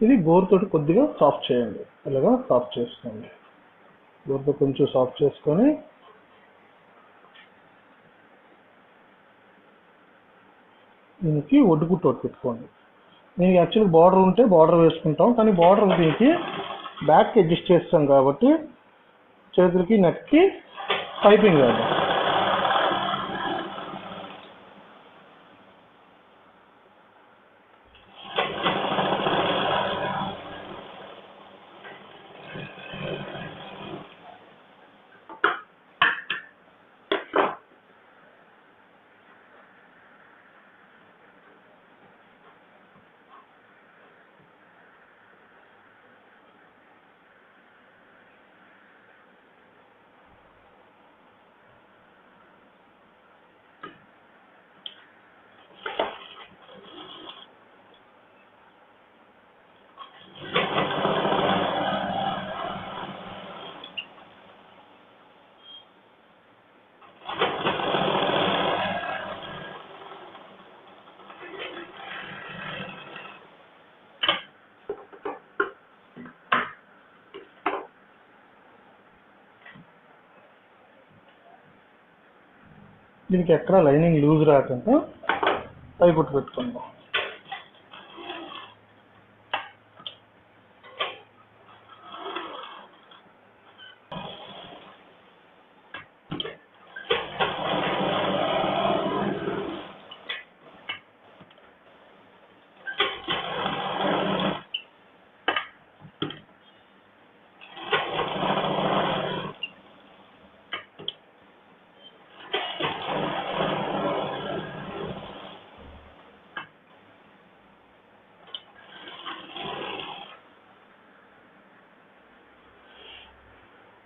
ఇది గోరుతోటి కొద్దిగా సాఫ్ట్ చేయండి, ఇలాగా సాఫ్ట్ చేసుకోండి. గోరుతో కొంచెం సాఫ్ట్ చేసుకొని దీనికి ఒడ్డుకుట్టు ఒకటి పెట్టుకోండి. దీనికి యాక్చువల్గా బార్డర్ ఉంటే బార్డర్ వేసుకుంటాం, కానీ బార్డర్ దీనికి బ్యాక్కి అడ్జస్ట్ చేస్తాం కాబట్టి చేతులకి నెక్కి పైపింగ్ వేద్దాం. దీనికి ఎక్కడ లైనింగ్ లూజ్ రాకుండా పై కుట్టు పెట్టుకుందాం.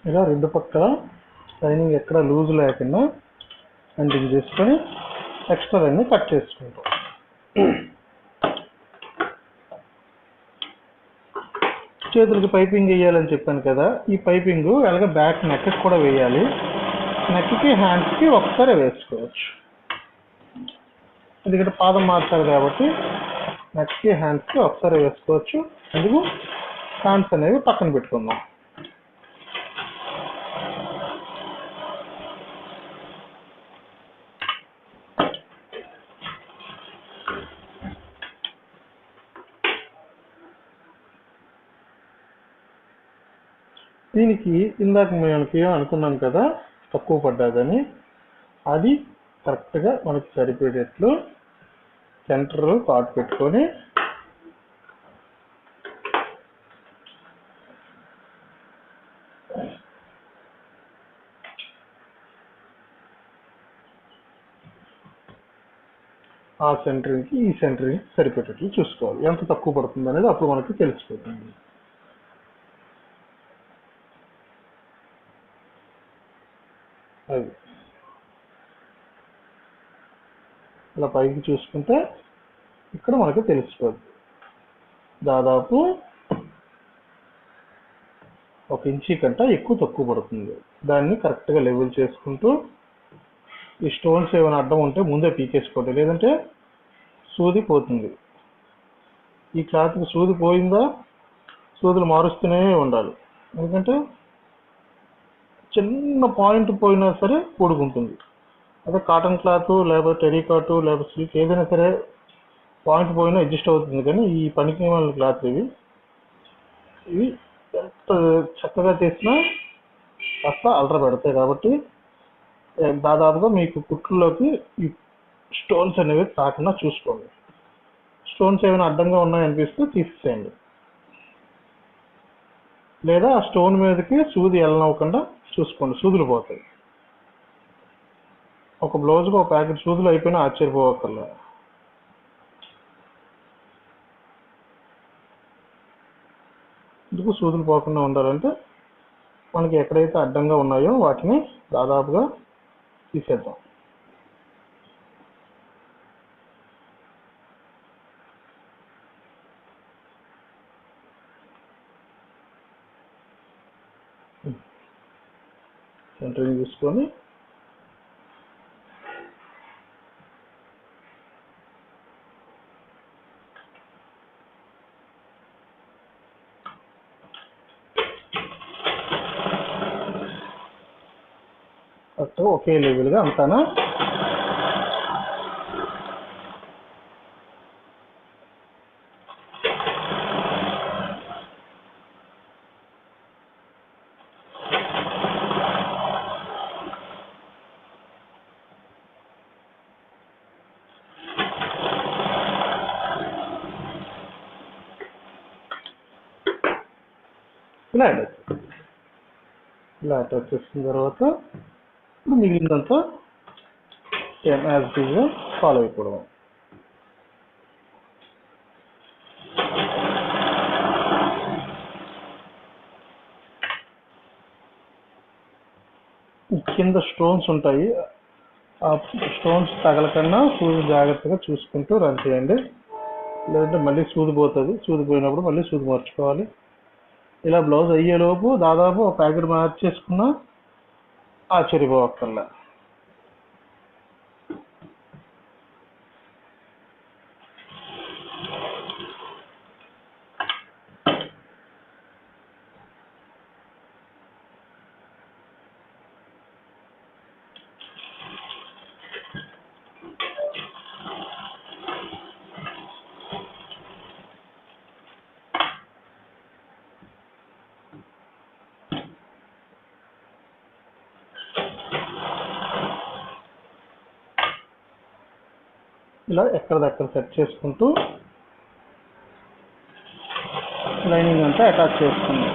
ఇలా రెండు పక్కల లైనింగ్ ఎక్కడ లూజ్ లేకుండా అంటింగ్ చేసుకొని ఎక్స్ట్రా లైన్ని కట్ చేసుకుంటాం. చేతులకి పైపింగ్ వేయాలని చెప్పాను కదా, ఈ పైపింగ్ అలాగే బ్యాక్ నెక్ కూడా వేయాలి. నెక్కి హ్యాండ్స్కి ఒకసారి వేసుకోవచ్చు, ఎందుకంటే పాదం మార్చాలి కాబట్టి నెక్కి హ్యాండ్స్కి ఒకసారి వేసుకోవచ్చు. అందుకు హ్యాండ్స్ అనేవి పక్కన పెట్టుకుందాం. దీనికి ఇందాక మనకి అనుకున్నాం కదా తక్కువ పడ్డాదని, అది కరెక్ట్గా మనకి సరిపోయేటట్లు సెంటర్ పార్ట్ పెట్టుకొని ఆ సెంటరింగ్కి ఈ సెంటరింగ్ సరిపోయేటట్లు చూసుకోవాలి. ఎంత తక్కువ పడుతుంది అనేది అప్పుడు మనకి తెలిసిపోతుంది. అది ఇలా పైకి చూసుకుంటే ఇక్కడ మనకి తెలిసిపోద్ది. దాదాపు 1 ఇంచీ కంటే ఎక్కువ తక్కువ పడుతుంది. దాన్ని కరెక్ట్గా లెవెల్ చేసుకుంటూ ఈ స్టోన్స్ ఏమైనా అడ్డం ఉంటే ముందే పీకేసుకోండి, లేదంటే సూది పోతుంది. ఈ క్లాత్కి సూది పోయిందా సూదులు మారుస్తూనే ఉండాలి, ఎందుకంటే చిన్న పాయింట్ పోయినా సరే పొడుగుంటుంది. అదే కాటన్ క్లాత్ లేకపోతే టెరికాటు లేకపోతే సిల్క్ ఏదైనా సరే పాయింట్ పోయినా అడ్జస్ట్ అవుతుంది. కానీ ఈ పనికి వాళ్ళ క్లాత్ ఇవి ఎంత చక్కగా చేసినా కాస్త అల్ట్రా పెడతాయి. కాబట్టి దాదాపుగా మీకు కుట్లలోకి ఈ స్టోన్స్ అనేవి తాకుండా చూసుకోండి. స్టోన్స్ ఏమైనా అడ్డంగా ఉన్నాయనిపిస్తే తీసేయండి, లేదా ఆ స్టోన్ మీదకి సూది వెళ్ళనివ్వకుండా చూసుకోండి, సూదులు పోతాయి. ఒక బ్లౌజ్కి ఒక ప్యాకెట్ సూదులు అయిపోయినా ఆశ్చర్యపోవక్కర్లే. ఎందుకు సూదులు పోకుండా ఉండాలంటే మనకి ఎక్కడైతే అడ్డంగా ఉన్నాయో వాటిని దాదాపుగా తీసేద్దాం. సెంటరింగ్ తీసుకొని ఒకే లెవెల్గా అంతానా ఇలా అటాచ్ చేసిన తర్వాత ఇప్పుడు మిగిలినంతా same as it is follow అయిపోవడం. కింద స్టోన్స్ ఉంటాయి, ఆ స్టోన్స్ తగలకన్నా సూది జాగ్రత్తగా చూసుకుంటూ రన్ చేయండి, లేదంటే మళ్ళీ సూది పోతుంది. సూది పోయినప్పుడు మళ్ళీ సూది మార్చుకోవాలి. ఇలా బ్లౌజ్ అయ్యేలోపు దాదాపు ఒక ప్యాకెట్ మార్చేసుకున్నా ఆశ్చర్యపోవక్కర్లే. ఇలా ఎక్కడిదక్కడ సెట్ చేసుకుంటూ లైనింగ్ అంతా అటాచ్ చేసుకుందాం.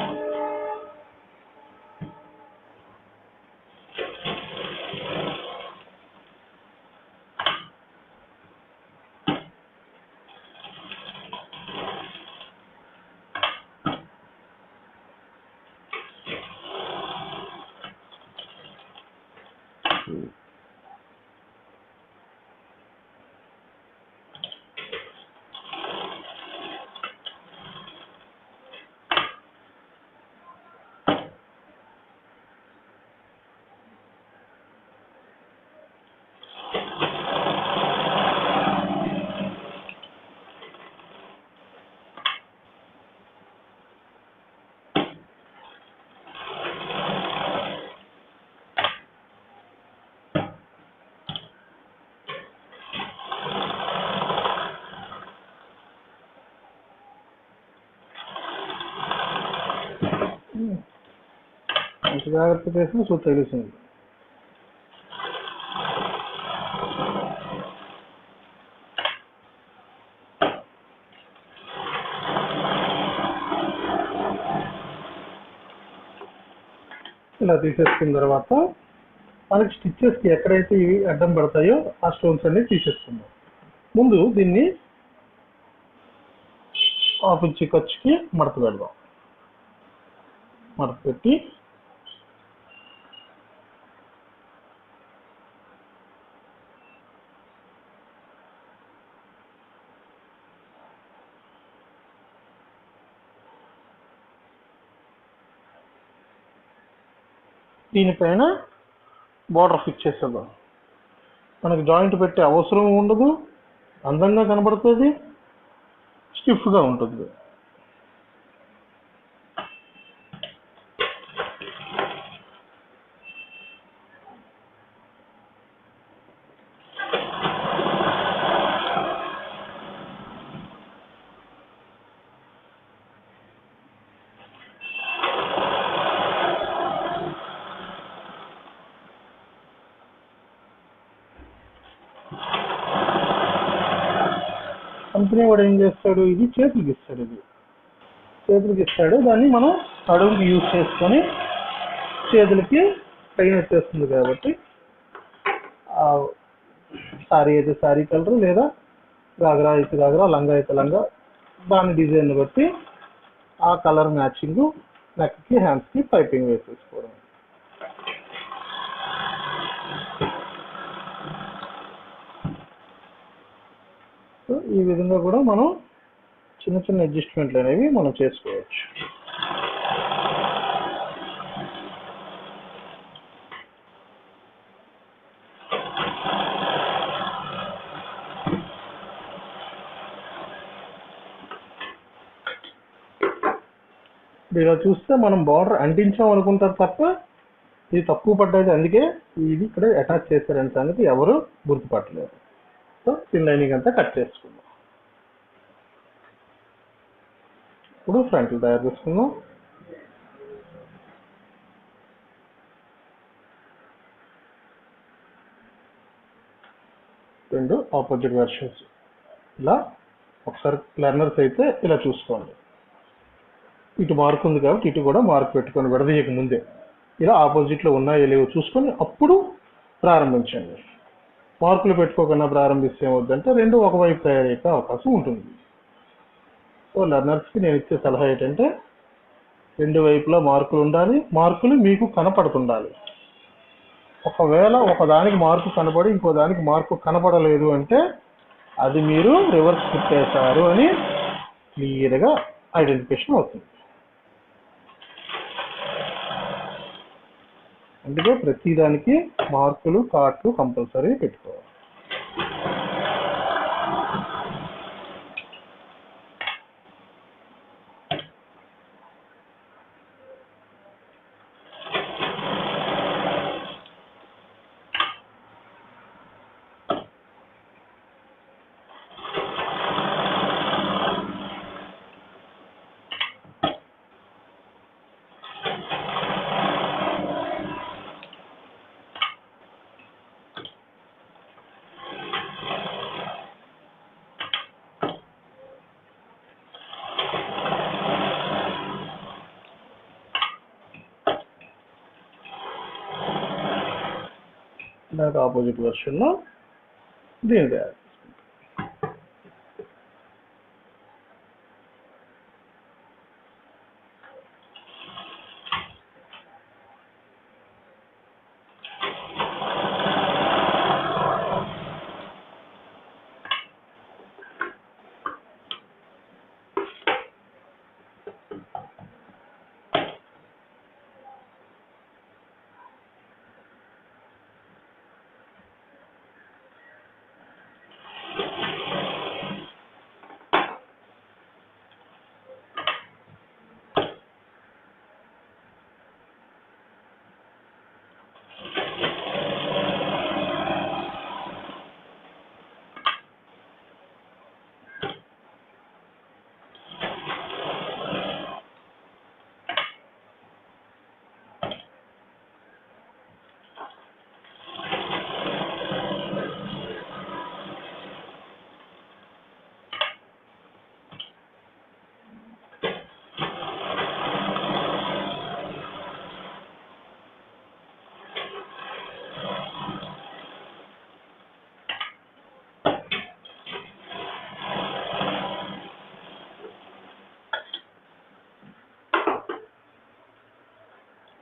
అంత జాగ్రత్త చేసినా సూట్ తెలుస్తుంది. ఇలా తీసేసుకున్న తర్వాత మనకి స్టిచ్చెస్కి ఎక్కడైతే ఇవి అడ్డం పడతాయో ఆ స్టోన్స్ అన్ని తీసేసుకుందాం. ముందు దీన్ని హాఫ్ ఇంచ్ ఖర్చుకి మడత పెడదాం. మడత పెట్టి దీనిపైన బార్డర్ ఫిక్స్ చేసేద్దాం. మనకి జాయింట్ పెట్టే అవసరం ఉండదు, అందంగా కనబడుతుంది, స్టిఫ్గా ఉంటుంది. కంపెనీ వాడు ఏం చేస్తాడు, ఇది చేతులకి ఇస్తాడు. ఇది చేతులకి ఇస్తాడు, దాన్ని మనం అడుగుకి యూజ్ చేసుకొని చేతులకి పైన వచ్చేస్తుంది. కాబట్టి సారీ అయితే సారీ కలరు, లేదా గాగ్రా అయితే గాగ్రా, లంగా అయితే లంగా, దాని డిజైన్ బట్టి ఆ కలర్ మ్యాచింగ్ నెక్కి హ్యాండ్స్కి పైపింగ్ వేసేసుకోవడం. ఈ విధంగా కూడా మనం చిన్న చిన్న అడ్జస్ట్మెంట్లు అనేవి మనం చేసుకోవచ్చు. ఇలా చూస్తే మనం బార్డర్ అంటించాం అనుకుంటారు తప్ప ఇది తక్కువ పడ్డది, అందుకే ఇది ఇక్కడ అటాచ్ చేశారనే సంగతి ఎవరు గుర్తుపట్టలేరు. సో పిన్ లైనింగ్ అంతా కట్ చేసుకుందాం. ఇప్పుడు ఫ్రంట్లు తయారు చేసుకుందాం. రెండు ఆపోజిట్ వెర్షన్స్. ఇలా ఒకసారి లెర్నర్స్ అయితే ఇలా చూసుకోండి. ఇటు మార్క్ ఉంది కాబట్టి ఇటు కూడా మార్క్ పెట్టుకొని విడదీయక ముందే ఇలా ఆపోజిట్లో ఉన్నాయో లేవో చూసుకొని అప్పుడు ప్రారంభించండి. మార్కులు పెట్టుకోకుండా ప్రారంభిస్తే ఏమవుద్దంటే రెండు ఒకవైపు తయారయ్యే అవకాశం ఉంటుంది. సో లెర్నర్స్కి నేను ఇచ్చే సలహా ఏంటంటే రెండు వైపులా మార్కులు ఉండాలి, మార్కులు మీకు కనపడుతుండాలి. ఒకవేళ ఒకదానికి మార్కు కనపడి ఇంకో దానికి మార్కు కనపడలేదు అంటే అది మీరు రివర్స్ కుట్టేశారు అని క్లియర్గా ఐడెంటిఫికేషన్ అవుతుంది. అందుకే ప్రతిదానికి మార్కులు కార్ట్లు కంపల్సరీ పెట్టుకోవాలి. దానికి ఆపోజిట్ వెర్షన్లో దీని తయారు.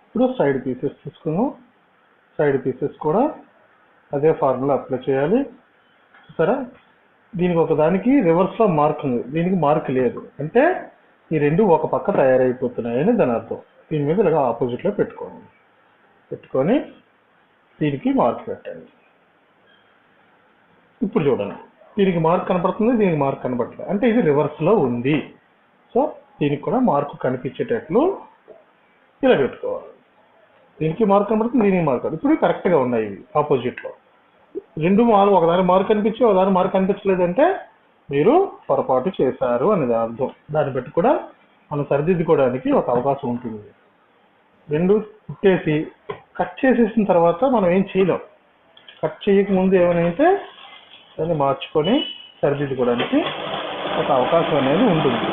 ఇప్పుడు సైడ్ పీసెస్ తీసుకుందాం. సైడ్ పీసెస్ కూడా అదే ఫార్ములా అప్లై చేయాలి. సరే, దీనికి ఒకదానికి రివర్స్లో మార్క్ ఉంది, దీనికి మార్క్ లేదు అంటే ఈ రెండు ఒక పక్క తయారైపోతున్నాయని దాని అర్థం. దీని మీద ఇలాగ ఆపోజిట్లో పెట్టుకొని దీనికి మార్క్ పెట్టండి. ఇప్పుడు చూడండి, దీనికి మార్క్ కనపడుతుంది, దీనికి మార్క్ కనపడలేదు అంటే ఇది రివర్స్లో ఉంది. సో దీనికి కూడా మార్క్ కనిపించేటట్లు ఇలా పెట్టుకోవాలి. దీనికి మార్క్ కనబడుతుంది, దీనికి మార్క్ ఇప్పుడు కరెక్ట్గా ఉన్నాయి ఇవి ఆపోజిట్లో. రెండు మార్క్ ఒకదాని మార్క్ కనిపించి ఒకదాని మార్క్ కనిపించలేదంటే మీరు పొరపాటు చేశారు అనేది అర్థం. దాన్ని బట్టి కూడా మనం సరిదిద్దుకోవడానికి ఒక అవకాశం ఉంటుంది. రెండు కుట్టేసి కట్ చేసేసిన తర్వాత మనం ఏం చేయలేం. కట్ చేయకముందు ఏమైనా దాన్ని మార్చుకొని సరిదిద్దుకోవడానికి ఒక అవకాశం అనేది ఉంటుంది.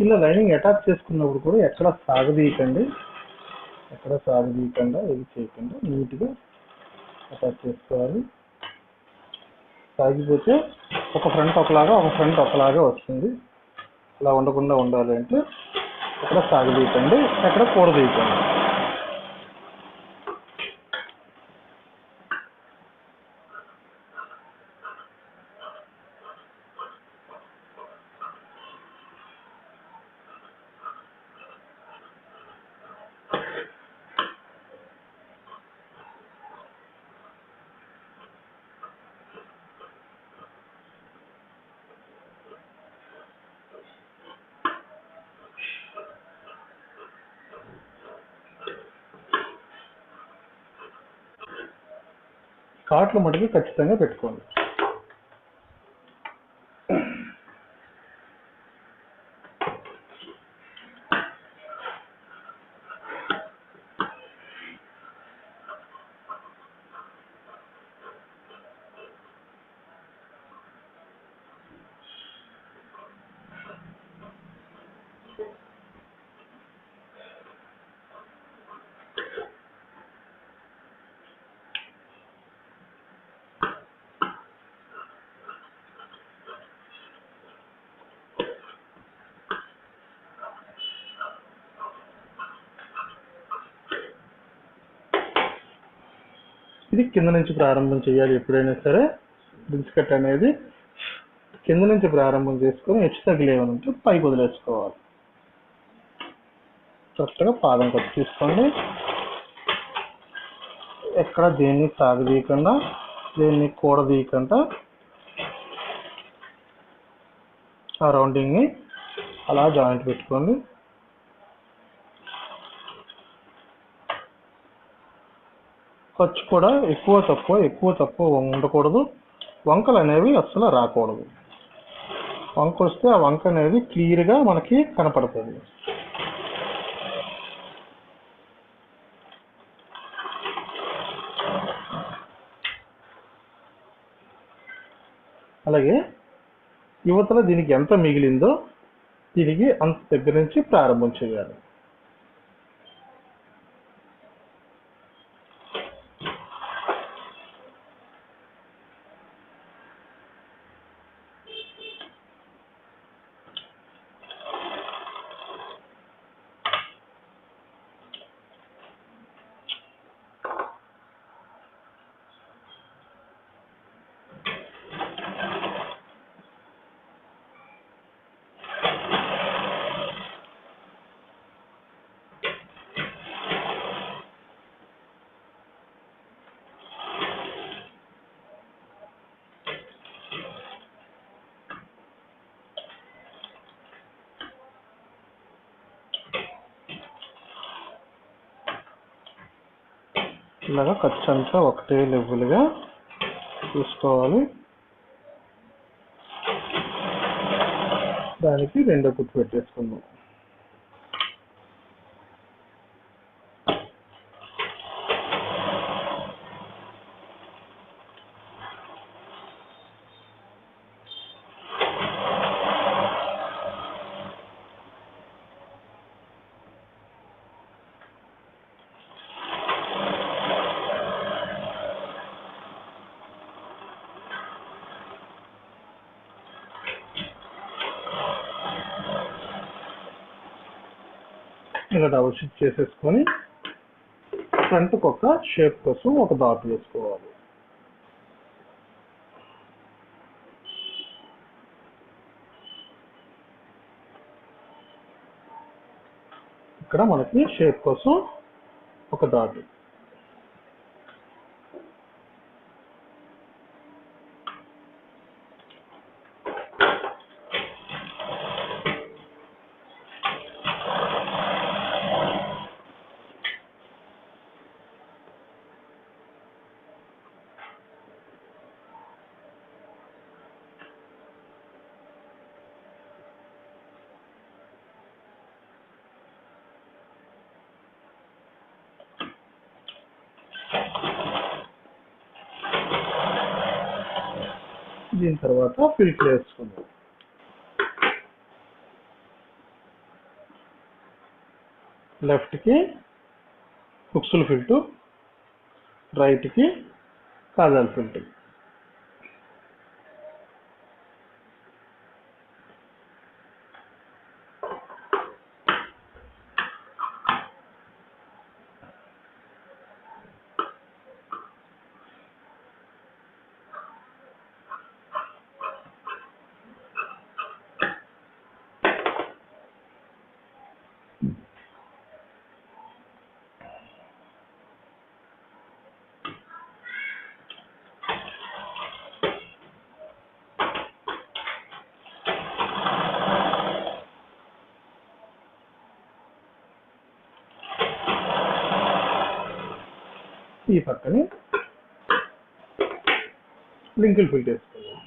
ఇలా లైనింగ్ అటాచ్ చేసుకున్నప్పుడు కూడా ఎక్కడ సాగదీయకండి, ఇది చేయకుండా నీట్గా అటాచ్ చేసుకోవాలి. సాగిపోతే ఒక ఫ్రంట్ ఒకలాగా వస్తుంది. అలా ఉండకుండా ఉండాలి అంటే ఎక్కడ సాగదీయకండి, ఎక్కడ కూడదీయకండి. కాట్లు మటుకు ఖచ్చితంగా పెట్టుకోండి. ఇది కింద నుంచి ప్రారంభం చేయాలి. ఎప్పుడైనా సరే ప్రిన్స్ కట్ అనేది కింద నుంచి ప్రారంభం చేసుకొని హెచ్చు తగిలేమనుంటే పైకి వదిలేసుకోవాలి. కరెక్ట్గా పాదం కట్ తీసుకోండి. ఎక్కడ దేన్ని సాగదీయకుండా, దేన్ని కూడదీయకుండా ఆ రౌండింగ్ని అలా జాయింట్ పెట్టుకోండి. ఖర్చు కూడా ఎక్కువ తక్కువ ఉండకూడదు. వంకలు అనేవి అస్సలు రాకూడదు. వంక వస్తే ఆ వంక అనేది క్లియర్గా మనకి కనపడుతుంది. అలాగే యువతల దీనికి ఎంత మిగిలిందో తిరిగి అంత దగ్గర నుంచి ప్రారంభం చేయాలి. ఇలాగా ఖర్చు అంతా ఒకటే లెవెల్గా చూసుకోవాలి. దానికి రెండో కుట్టు పెట్టేసుకుందాం. ఇలా డబుల్ స్టిచ్ చేసేసుకొని ఫ్రంట్కి ఒక షేప్ కోసం ఒక డాట్ వేసుకోవాలి. ఇక్కడ మనకి షేప్ కోసం ఒక డాట్. దీని తర్వాత ఫిల్టర్ వేసుకుందాం. లెఫ్ట్కి హుక్స్ల ఫిల్టు, రైట్కి కాజాల ఫిల్టు. ఈ పక్కని లింకులు ఫిల్ చేసుకుందాం.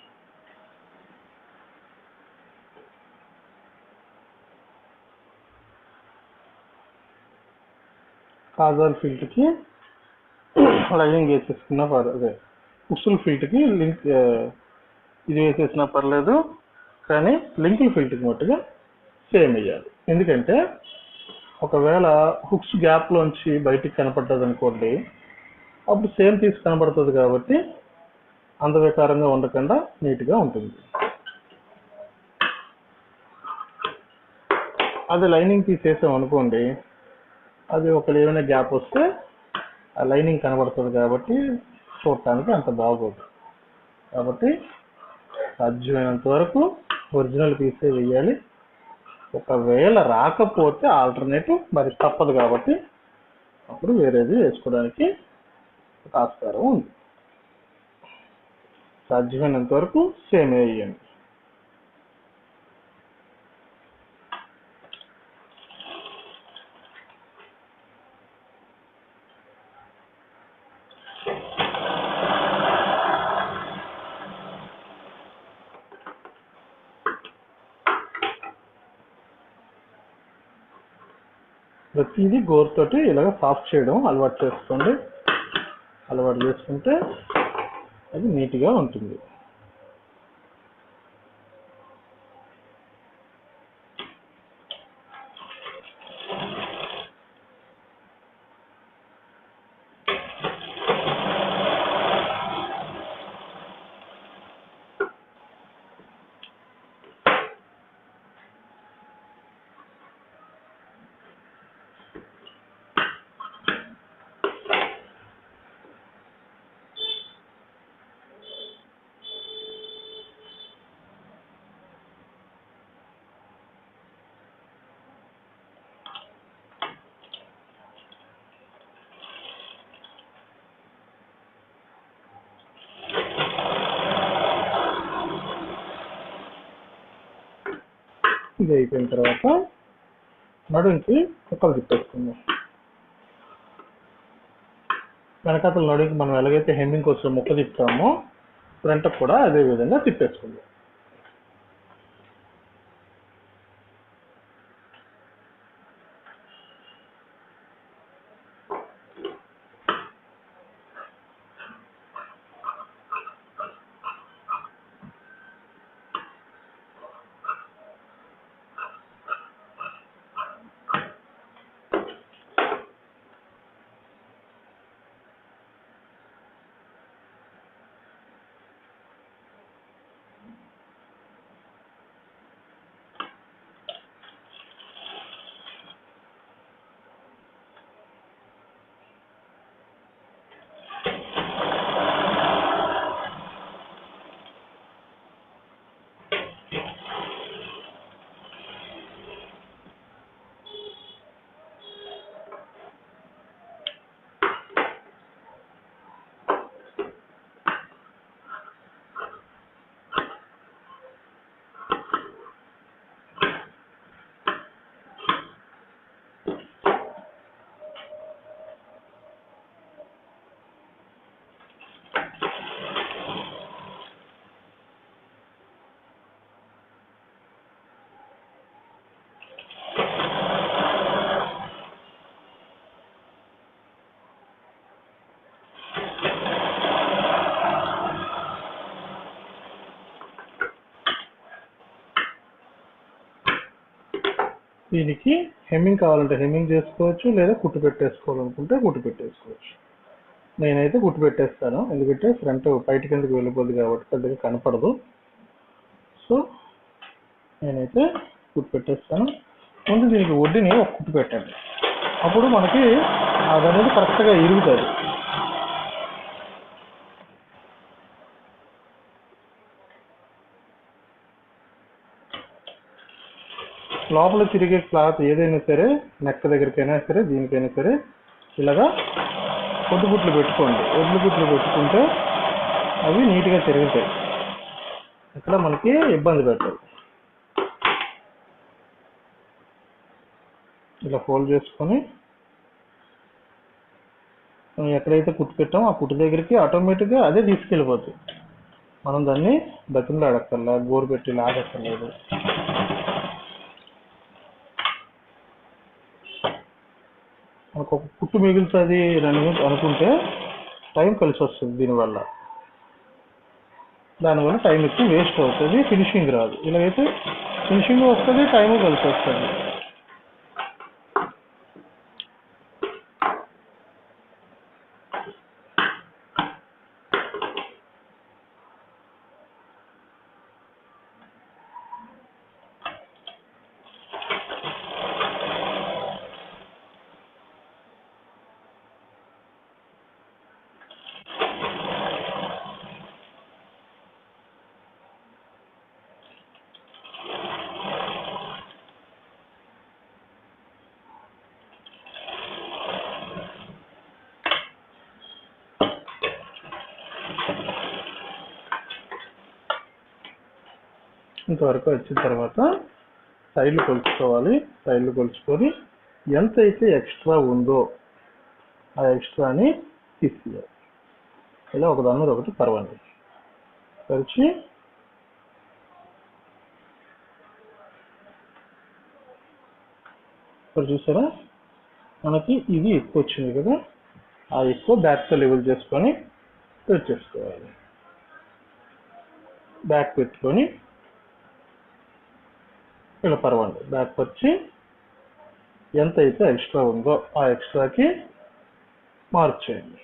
కాజాల ఫిల్ట్కి లైనింగ్ వేసేసుకున్నా పర్లేదు, ఉసులు ఫిల్ట్కి లింక్ ఇది వేసేసినా పర్లేదు, కానీ లింకుల ఫిల్ట్కి మట్టుగా సేమ్ వేయాలి. ఎందుకంటే ఒకవేళ హుక్స్ గ్యాప్లోంచి బయటికి కనపడ్డది అనుకోండి, అప్పుడు సేమ్ పీస్ కనబడుతుంది కాబట్టి అందవికారంగా ఉండకుండా నీట్గా ఉంటుంది. అది లైనింగ్ తీసేసాం అనుకోండి, అది ఒక ఏమైనా గ్యాప్ వస్తే ఆ లైనింగ్ కనబడుతుంది కాబట్టి చూడటానికి అంత బాగోదు. కాబట్టి సాధ్యమైనంత వరకు ఒరిజినల్ పీసే వేయాలి. ఒకవేళ రాకపోతే ఆల్టర్నేటివ్ మరి తప్పదు కాబట్టి అప్పుడు వేరేది వేసుకోవడానికి ఆస్కారం ఉంది. సాధ్యమైనంత వరకు సేమ్ వేయండి. ప్రతిదీ గోరుతోటి ఇలాగ సాఫ్ట్ చేయడం అలవాటు చేసుకోండి. అలవాటు చేసుకుంటే అది నీట్గా ఉంటుంది. ఇది అయిపోయిన తర్వాత నడుంకి కుక్కలు తిప్పేసుకుందాం. వెనకాతల నడుంకి మనం ఎలాగైతే హెమ్మింగ్ కోసం ముక్క తిప్పుతామో ఫ్రంట్ కూడా అదే విధంగా తిప్పేసుకుందాం. దీనికి హెమ్మింగ్ కావాలంటే హెమ్మింగ్ చేసుకోవచ్చు, లేదా కుట్టు పెట్టేసుకోవాలనుకుంటే కుట్టు పెట్టేసుకోవచ్చు. నేనైతే కుట్టు పెట్టేస్తాను, ఎందుకంటే ఫ్రంట్ బయట కిందకి వెళ్ళిపోద్ది కాబట్టి పెద్దగా కనపడదు. సో నేనైతే కుట్టు పెట్టేస్తాను. ముందు దీనికి వడ్డీని ఒక కుట్టు పెట్టండి, అప్పుడు మనకి అది అనేది కరెక్ట్గా ఇరుగుతుంది. లోపల తిరిగే క్లాత్ ఏదైనా సరే, నెక్ దగ్గరికైనా సరే, దీనికైనా సరే ఇలాగా ఒడ్డు గుట్లు పెట్టుకోండి. ఒడ్డు గుట్లు పెట్టుకుంటే అవి నీట్గా తిరుగుతాయి, ఇక్కడ మనకి ఇబ్బంది పెట్టదు. ఇలా ఫోల్డ్ చేసుకొని మనం ఎక్కడైతే కుట్టు పెట్టామో ఆ కుట్టు దగ్గరికి ఆటోమేటిక్గా అదే తీసుకెళ్ళిపోతుంది. మనం దాన్ని బతిలో అడక్కర్లా, గోరు పెట్టి లాగక్కర్లేదు. మనకు ఒక కుట్టు మిగులుతుంది అని అనుకుంటే టైం కలిసి వస్తుంది, దానివల్ల టైం ఎక్కువ వేస్ట్ అవుతుంది, ఫినిషింగ్ రాదు. ఇలాగైతే ఫినిషింగ్ వస్తుంది, టైము కలిసి వస్తుంది. ఇంతవరకు వచ్చిన తర్వాత సైడ్లు కొలుచుకోవాలి. సైడ్లు కొలుచుకొని ఎంత అయితే ఎక్స్ట్రా ఉందో ఆ ఎక్స్ట్రాని తీసేయాలి. ఇలా ఒకదాని మీద ఒకటి పరవండి. పరిచి ఇక్కడ చూసారా, మనకి ఇది ఎక్కువ వచ్చింది కదా, ఆ ఎక్కువ బ్యాక్తో లెవెల్ చేసుకొని చేసుకోవాలి. బ్యాక్ పెట్టుకొని ఇలా పరవండి. బ్యాక్ వచ్చి ఎంత అయితే ఎక్స్ట్రా ఉందో ఆ ఎక్స్ట్రాకి మార్క్ చేయండి.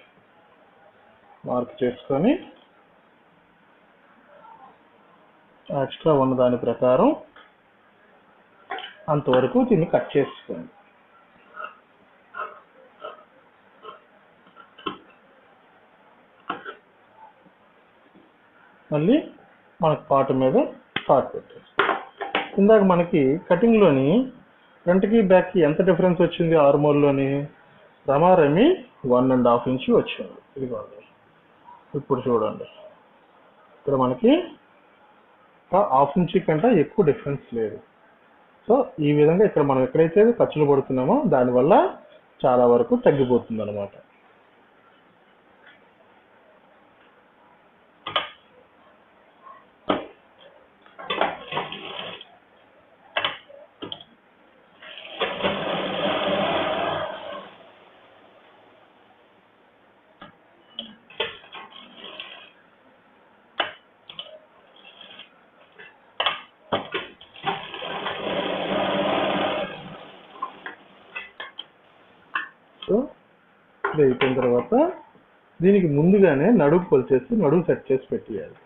మార్క్ చేసుకొని ఎక్స్ట్రా ఉన్న దాని ప్రకారం అంతవరకు దీన్ని కట్ చేసుకోండి. మళ్ళీ మనకు పార్ట్ మీద పార్ట్ పెట్టేస్తాం. ఇందాక మనకి కటింగ్లోని ఫ్రంట్కి బ్యాక్కి ఎంత డిఫరెన్స్ వచ్చింది, ఆర్మోల్లోని రమారమి 1.5 ఇంచ్ వచ్చింది. ఇదిగోండి, ఇప్పుడు చూడండి, ఇక్కడ మనకి 1/2 ఇంచ్ కంటే ఎక్కువ డిఫరెన్స్ లేదు. సో ఈ విధంగా ఇక్కడ మనం ఎక్కడైతే ఖర్చులు పడుతున్నామో దానివల్ల చాలా వరకు తగ్గిపోతుంది అనమాట. సో ఇది అయిపోయిన తర్వాత దీనికి ముందుగానే నడుము కొలిచేసి నడుము సెట్ చేసి పెట్టేయాలి.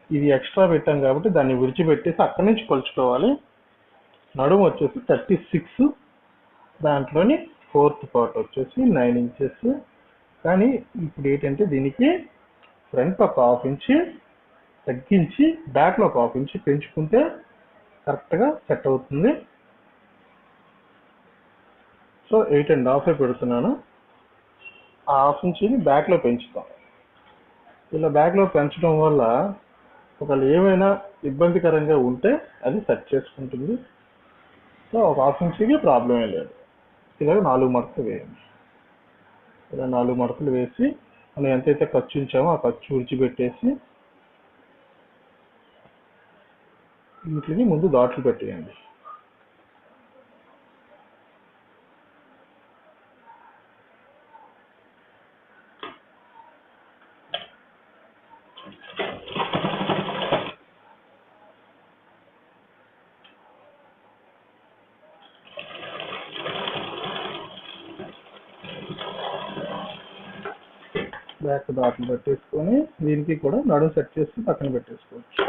ఇది ఎక్స్ట్రా పెట్టాం కాబట్టి దాన్ని విడిచిపెట్టేసి అక్కడి నుంచి కొలుచుకోవాలి. నడుము వచ్చేసి 36, దాంట్లోని 4th పార్ట్ వచ్చేసి 9 ఇంచెస్. కానీ ఇప్పుడు ఏంటంటే దీనికి ఫ్రంట్ ఒక 1/2 ఇంచ్ తగ్గించి బ్యాక్లో ఒక 1/2 ఇంచ్ పెంచుకుంటే కరెక్ట్గా సెట్ అవుతుంది. సో 8.5 పెడుతున్నాను. ఆ 1/2 ఇంచ్ని బ్యాక్లో పెంచుతాం. ఇలా బ్యాక్లో పెంచడం వల్ల ఒకవేళ ఏమైనా ఇబ్బందికరంగా ఉంటే అది సెట్ చేసుకుంటుంది. సో ఒక 1/2 ఇంచ్కి ప్రాబ్లమే లేదు. ఇలాగ 4 మడతలు వేయండి. ఇలా 4 మడతలు వేసి మనం ఎంతైతే ఖర్చు ఉంచామో ఆ ఖర్చు విడిచిపెట్టేసి వీటిని ముందు డాట్లు పెట్టేయండి. బ్యాక్ దాట్లు పెట్టేసుకొని దీనికి కూడా నడుము సెట్ చేసి పక్కన పెట్టేసుకోవచ్చు.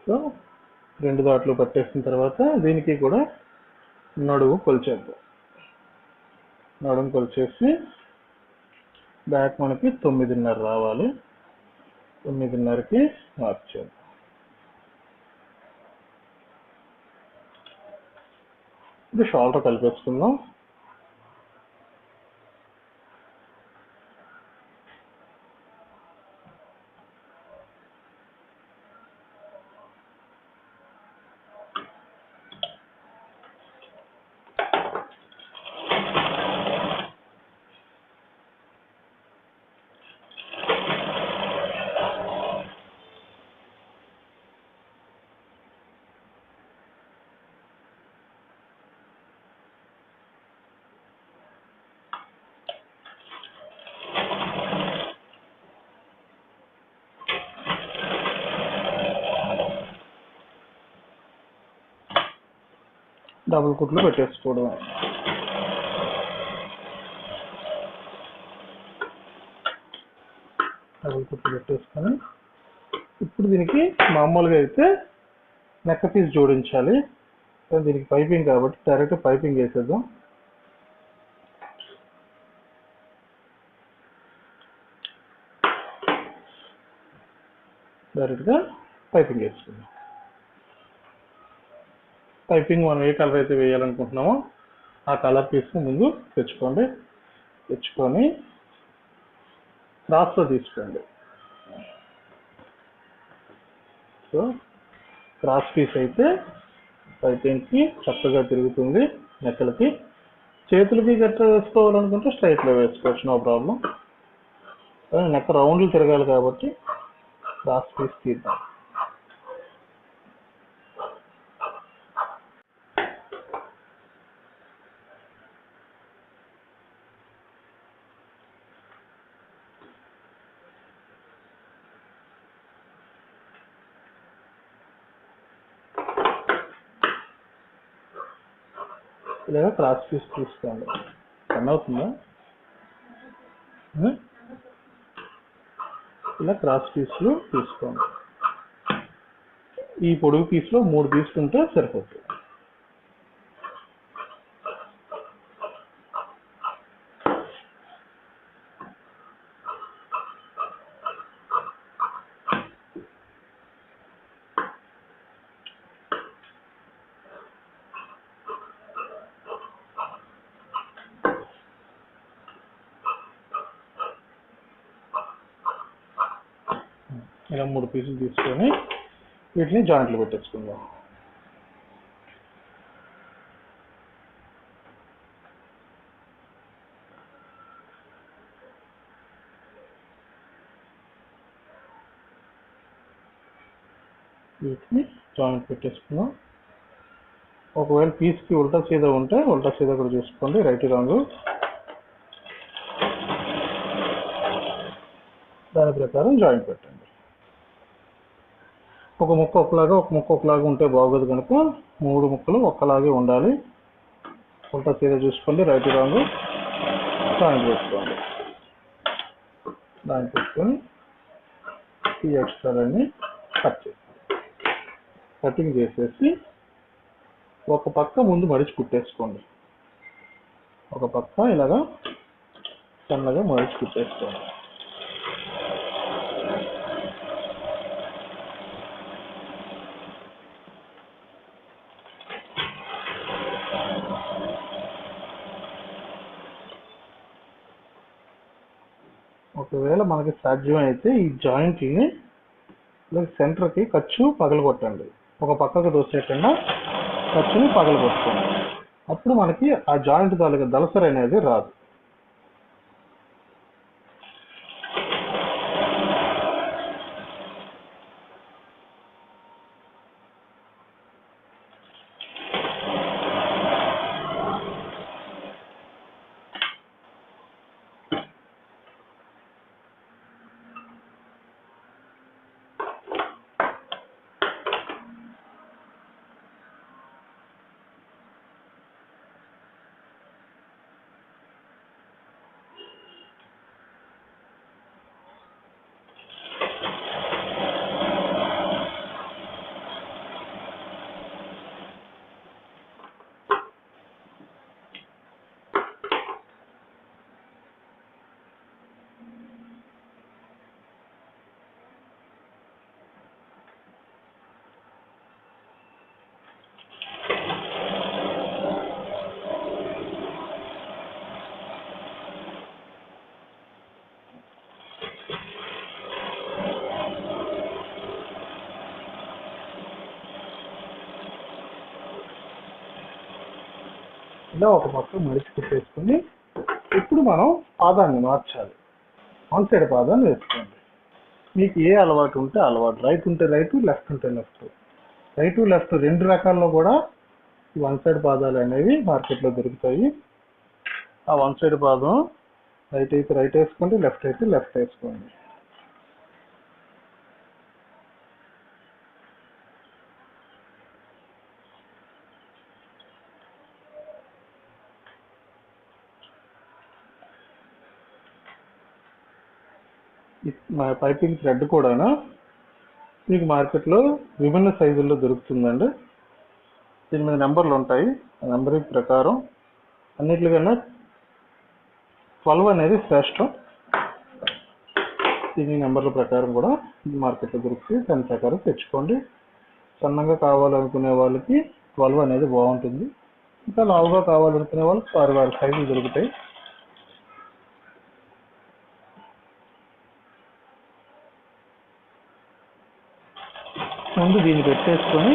సో 2 దాట్లు పట్టేసిన తర్వాత దీనికి కూడా నడుము కొలిచేద్దాం. నడుము కొలిచేసి బ్యాక్ మనకి 9.5 రావాలి. 9.5కి మార్చేద్దాం. ఇది షోల్డర్ కలిపేసుకుందాం. డబుల్ కుట్లు పెట్టేసుకోవడం. డబుల్ కుట్లు పెట్టేసుకొని ఇప్పుడు దీనికి మామూలుగా అయితే నెక్ పీస్ జోడించాలి. దీనికి పైపింగ్ కాబట్టి డైరెక్ట్ పైపింగ్ వేసేద్దాం. డైరెక్ట్గా పైపింగ్ వేసుకుందాం. పైపింగ్ మనం ఏ కలర్ అయితే వేయాలనుకుంటున్నామో ఆ కలర్ పీస్ని ముందు తెచ్చుకొని క్రాస్లో తీసుకోండి. సో క్రాస్ పీస్ అయితే పైపింగ్కి చక్కగా తిరుగుతుంది. నెక్కలకి చేతులకి గట్ట వేసుకోవాలనుకుంటే స్ట్రైట్లో వేసుకోవచ్చు, నో ప్రాబ్లం. కానీ నెక్క రౌండ్లు తిరగాలి కాబట్టి క్రాస్ పీస్ తీద్దాం. ఇలాగా క్రాస్ పీస్ తీసుకోండి. రన్ అవుతుందా? ఇలా క్రాస్ పీస్లు తీసుకోండి. ఈ పొడుగు పీస్లో 3 తీసుకుంటే సరిపోతుంది. ఇలా 3 పీసులు తీసుకొని వీటిని జాయింట్లు పెట్టేసుకుందాం. వీటిని జాయింట్ పెట్టేసుకుందాం. ఒకవేళ పీస్కి ఉల్టా సీదా ఉంటే ఉల్టా సీదా కూడా చూసుకోండి, రైట్ రాంగ్. దాని ప్రకారం జాయింట్ పెట్టండి. ఒక ముక్క ఒకలాగా ఉంటే బాగోదు కనుక 3 ముక్కలు ఒక్కలాగే ఉండాలి. ఉల్టా సీదా చూసుకోండి, రైట్ రాంగ్. జాయింట్ పెట్టుకోండి. దాన్ని పెట్టుకొని ఈ ఎక్స్ట్రాలన్నీ కటింగ్ చేసేసి ఒక పక్క ముందు మడిచి కుట్టేసుకోండి. ఒక పక్క ఇలాగా సన్నగా మడిచి కుట్టేసుకోండి. ఒకవేళ మనకి సాధ్యం అయితే ఈ జాయింట్ని సెంటర్కి ఖర్చు పగలగొట్టండి. ఒక పక్కకు దోసేయకుండా ఖర్చుని పగలగొట్టుకోండి. అప్పుడు మనకి ఆ జాయింట్ తాలూకా దళసరి అనేది రాదు. ఇలా ఒక పక్క మడిచి కుట్టేసుకొని ఇప్పుడు మనం పాదాన్ని మార్చాలి. వన్ సైడ్ పాదాన్ని వేసుకోండి. మీకు ఏ అలవాటు ఉంటే అలవాటు, రైట్ ఉంటే రైట్, లెఫ్ట్ ఉంటే లెఫ్ట్. రైట్ లెఫ్ట్ రెండు రకాల్లో కూడా ఈ వన్ సైడ్ పాదాలు అనేవి మార్కెట్లో దొరుకుతాయి. ఆ వన్ సైడ్ పాదం రైట్ అయితే రైట్ వేసుకోండి, లెఫ్ట్ అయితే లెఫ్ట్ వేసుకోండి. మా పైపింగ్ థ్రెడ్ కూడా మీకు మార్కెట్లో విభిన్న సైజుల్లో దొరుకుతుందండి. దీని మీద నెంబర్లు ఉంటాయి. ఆ నెంబరింగ్ ప్రకారం అన్నిటికన్నా 12 అనేది శ్రేష్టం. దీని నెంబర్ల ప్రకారం కూడా మార్కెట్లో దొరుకుతుంది. దాని ప్రకారం తెచ్చుకోండి. సన్నగా కావాలనుకునే వాళ్ళకి 12 అనేది బాగుంటుంది. ఇంకా లావుగా కావాలనుకునే వాళ్ళకి 6 సైజులు దొరుకుతాయి. ముందు దీన్ని పెట్టేసుకొని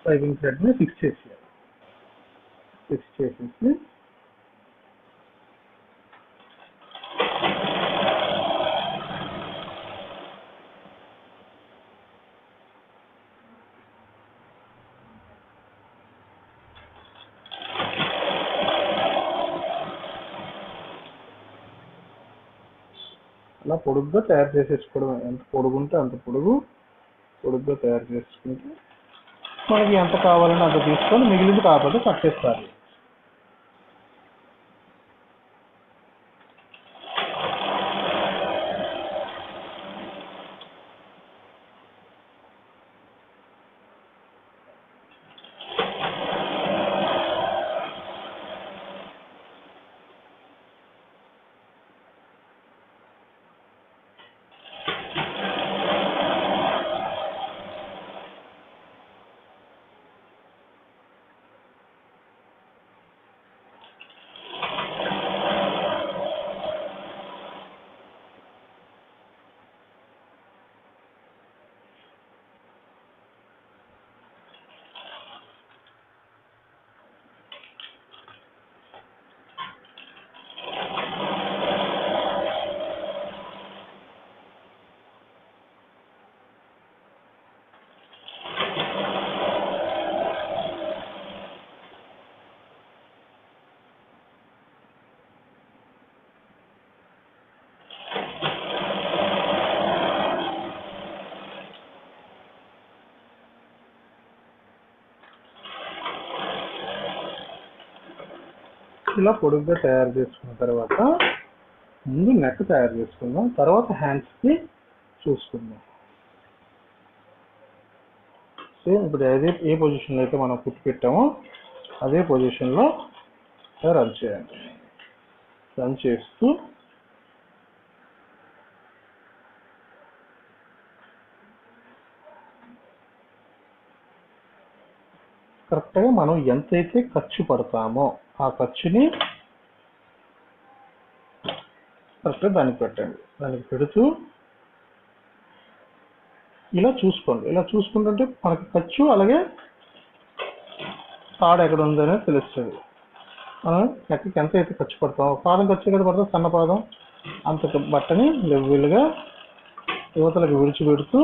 పైపింగ్ థ్రెడ్ని ఫిక్స్ చేసేయాలి. ఫిక్స్ చేసేసి అలా పొడుగ్గా తయారు చేసేసుకోవడం. ఎంత పొడుగు ఉంటే అంత పొడుగ్గా తయారు చేసుకుంటే మనకి ఎంత కావాలంటే అంత తీసుకొని మిగిలింది కాకపోతే కట్టేస్తారు. ఇలా పొడుగ్గా తయారు చేసుకున్న తర్వాత ముందు నెక్ తయారు చేసుకుందాం. తర్వాత హ్యాండ్స్కి చూసుకుందాం. సేమ్ ఇప్పుడు ఏ పొజిషన్లో అయితే మనం కుట్టి పెట్టామో అదే పొజిషన్లో రన్ చేయండి. రన్ చేస్తూ కరెక్ట్గా మనం ఎంతైతే ఖర్చు పడతామో ఆ ఖర్చుని కరెక్ట్గా దానికి పెట్టండి. దానికి పెడుతూ ఇలా చూసుకోండి. ఇలా చూసుకుంటుంటే మనకి ఖర్చు అలాగే తాడు ఎక్కడ ఉందనేది తెలుస్తుంది. మనం ఎక్కడికి ఎంత అయితే ఖర్చు పడతామో పాదం ఖర్చు ఎక్కడ పడతాం, సన్న పాదం అంత బట్టని లెవెల్గా యువతలకు విడిచిపెడుతూ